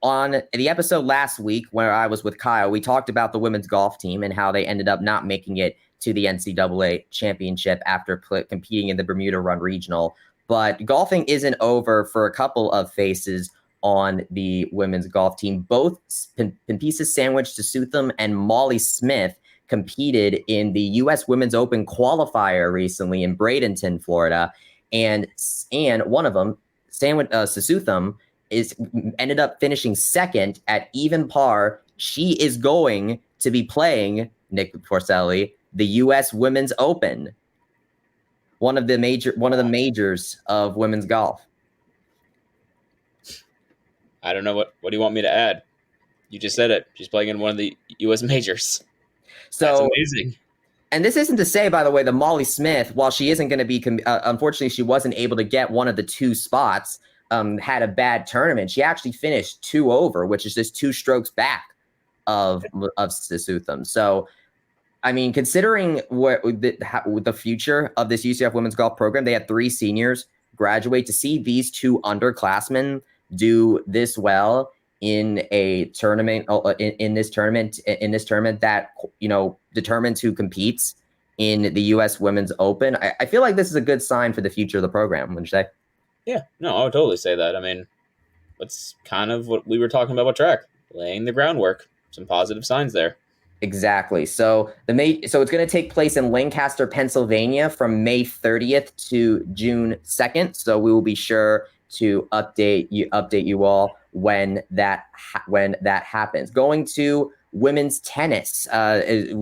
On the episode last week where I was with Kyle, we talked about the women's golf team and how they ended up not making it to the NCAA championship after competing in the Bermuda Run Regional. But golfing isn't over for a couple of faces on the women's golf team. Both Pimpisa Sandwich Susutham and Molly Smith competed in the U.S. Women's Open qualifier recently in Bradenton, Florida. And one of them, Susutham, ended up finishing second at even par. She is going to be playing, Nick Porcelli, the U.S. Women's Open, one of the majors of women's golf. I don't know what do you want me to add? You just said it. She's playing in one of the U.S. majors. So that's amazing. And this isn't to say, by the way, that Molly Smith, while she isn't going to be, unfortunately, she wasn't able to get one of the two spots. Had a bad tournament. She actually finished 2 over, which is just 2 strokes back of Susutham. So, I mean, considering what the future of this UCF women's golf program, they had 3 seniors graduate. To see these 2 underclassmen do this well in a tournament, in this tournament that, you know, determines who competes in the U.S. Women's Open, I feel like this is a good sign for the future of the program. Wouldn't you say? Yeah, no, I would totally say that. I mean, that's kind of what we were talking about with track, laying the groundwork. Some positive signs there. Exactly. So it's going to take place in Lancaster, Pennsylvania, from May 30th to June 2nd. So we will be sure to update you all when that happens. Going to women's tennis,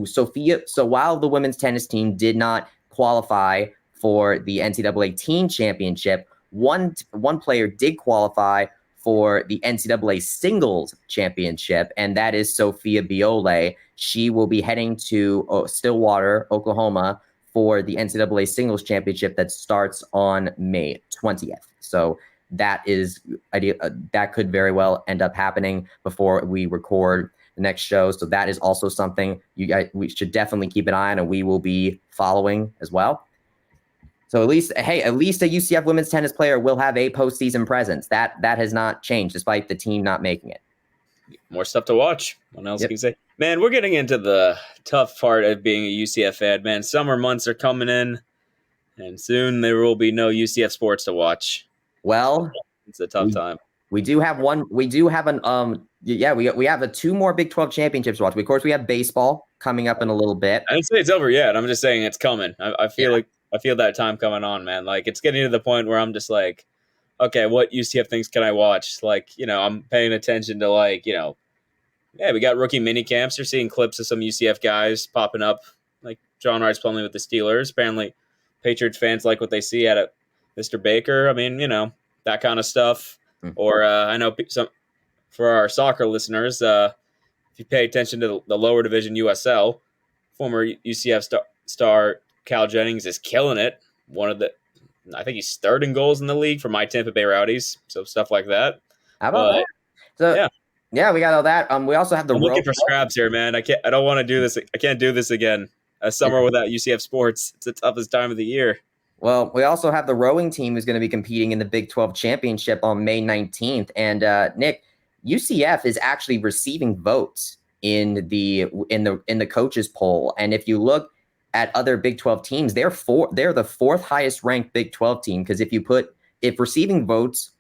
Sophia. So while the women's tennis team did not qualify for the NCAA Teen Championship, one player did qualify for the NCAA Singles Championship, and that is Sophia Biole. She will be heading to Stillwater, Oklahoma, for the NCAA Singles Championship that starts on May 20th. So that is that could very well end up happening before we record the next show. So that is also something we should definitely keep an eye on, and we will be following as well. So at least a UCF women's tennis player will have a postseason presence. That has not changed, despite the team not making it. More stuff to watch. What else can you say? Man, we're getting into the tough part of being a UCF fan. Man, summer months are coming in, and soon there will be no UCF sports to watch. Well, it's a tough time. We do have one. We do have we have 2 more Big 12 championships to watch. Of course, we have baseball coming up in a little bit. I didn't say it's over yet. I'm just saying it's coming. I feel that time coming on, man. Like, it's getting to the point where I'm just like, okay, what UCF things can I watch? Like, you know, I'm paying attention to, like, you know, we got rookie mini camps. You're seeing clips of some UCF guys popping up, like John Wright's playing with the Steelers. Apparently, Patriots fans like what they see at Mr. Baker. I mean, you know, that kind of stuff. Or I know some for our soccer listeners, if you pay attention to the lower division USL, former UCF star Cal Jennings is killing it. I think he's third in goals in the league for my Tampa Bay Rowdies. So stuff like that. How about that? So yeah, we got all that. We also have I'm looking for scraps here, man. I don't want to do this. I can't do this again. A summer without UCF sports. It's the toughest time of the year. Well, we also have the rowing team who's going to be competing in the Big 12 championship on May 19th. And Nick, UCF is actually receiving votes in the coaches poll. And if you look at other Big 12 teams, they're the 4th highest ranked Big 12 team. Because if receiving votes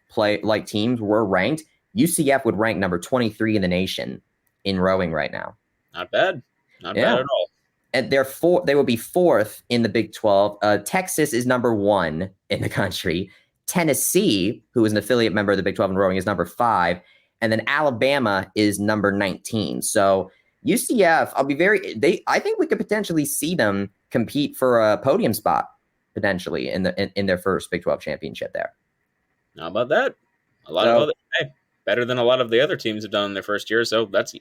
teams were ranked, UCF would rank number 23 in the nation in rowing right now. Not bad. Not bad at all. And they will be 4th in the Big 12. Texas is number 1 in the country. Tennessee, who is an affiliate member of the Big 12 in rowing, is number 5. And then Alabama is number 19. So UCF, I think we could potentially see them compete for a podium spot potentially in their first Big 12 championship there. How about that? Better than a lot of the other teams have done in their first year. So that's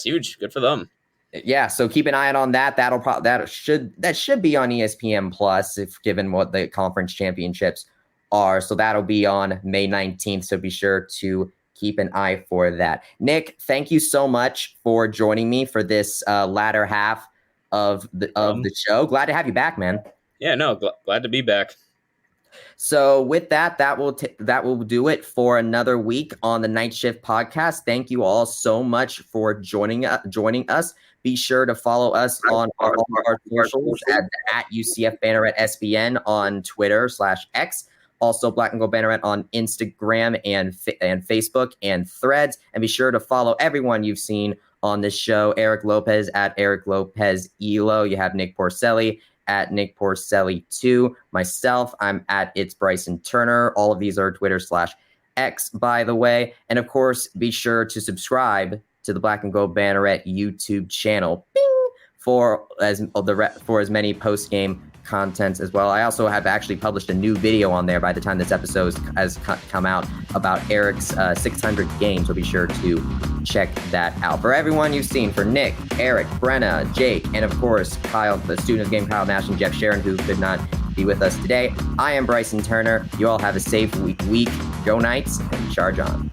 huge. Good for them. Yeah, so keep an eye on that. That should be on ESPN Plus, if given what the conference championships are. So that'll be on May 19th. So be sure to keep an eye for that. Nick, thank you so much for joining me for this latter half of the show. Glad to have you back, man. Yeah, no, glad to be back. So with that will do it for another week on the Night Shift podcast. Thank you all so much for joining us. Be sure to follow us on our socials at UCF Banneret SBN on Twitter /X. Also, Black and Gold Banneret on Instagram and Facebook and Threads. And be sure to follow everyone you've seen on this show. Eric Lopez at Eric Lopez Elo. You have Nick Porcelli at Nick Porcelli 2. Myself, I'm at It's Bryson Turner. All of these are Twitter /X, by the way. And of course, be sure to subscribe to the Black and Gold Banneret YouTube channel for as many post-game contents as well. I also have actually published a new video on there by the time this episode has come out about Eric's 600 game, so be sure to check that out. For everyone you've seen, for Nick, Eric, Brenna, Jake, and of course Kyle, the student of the game, Kyle Nash, and Jeff Sharon, who could not be with us today, I am Bryson Turner. You all have a safe week. Go Knights and charge on.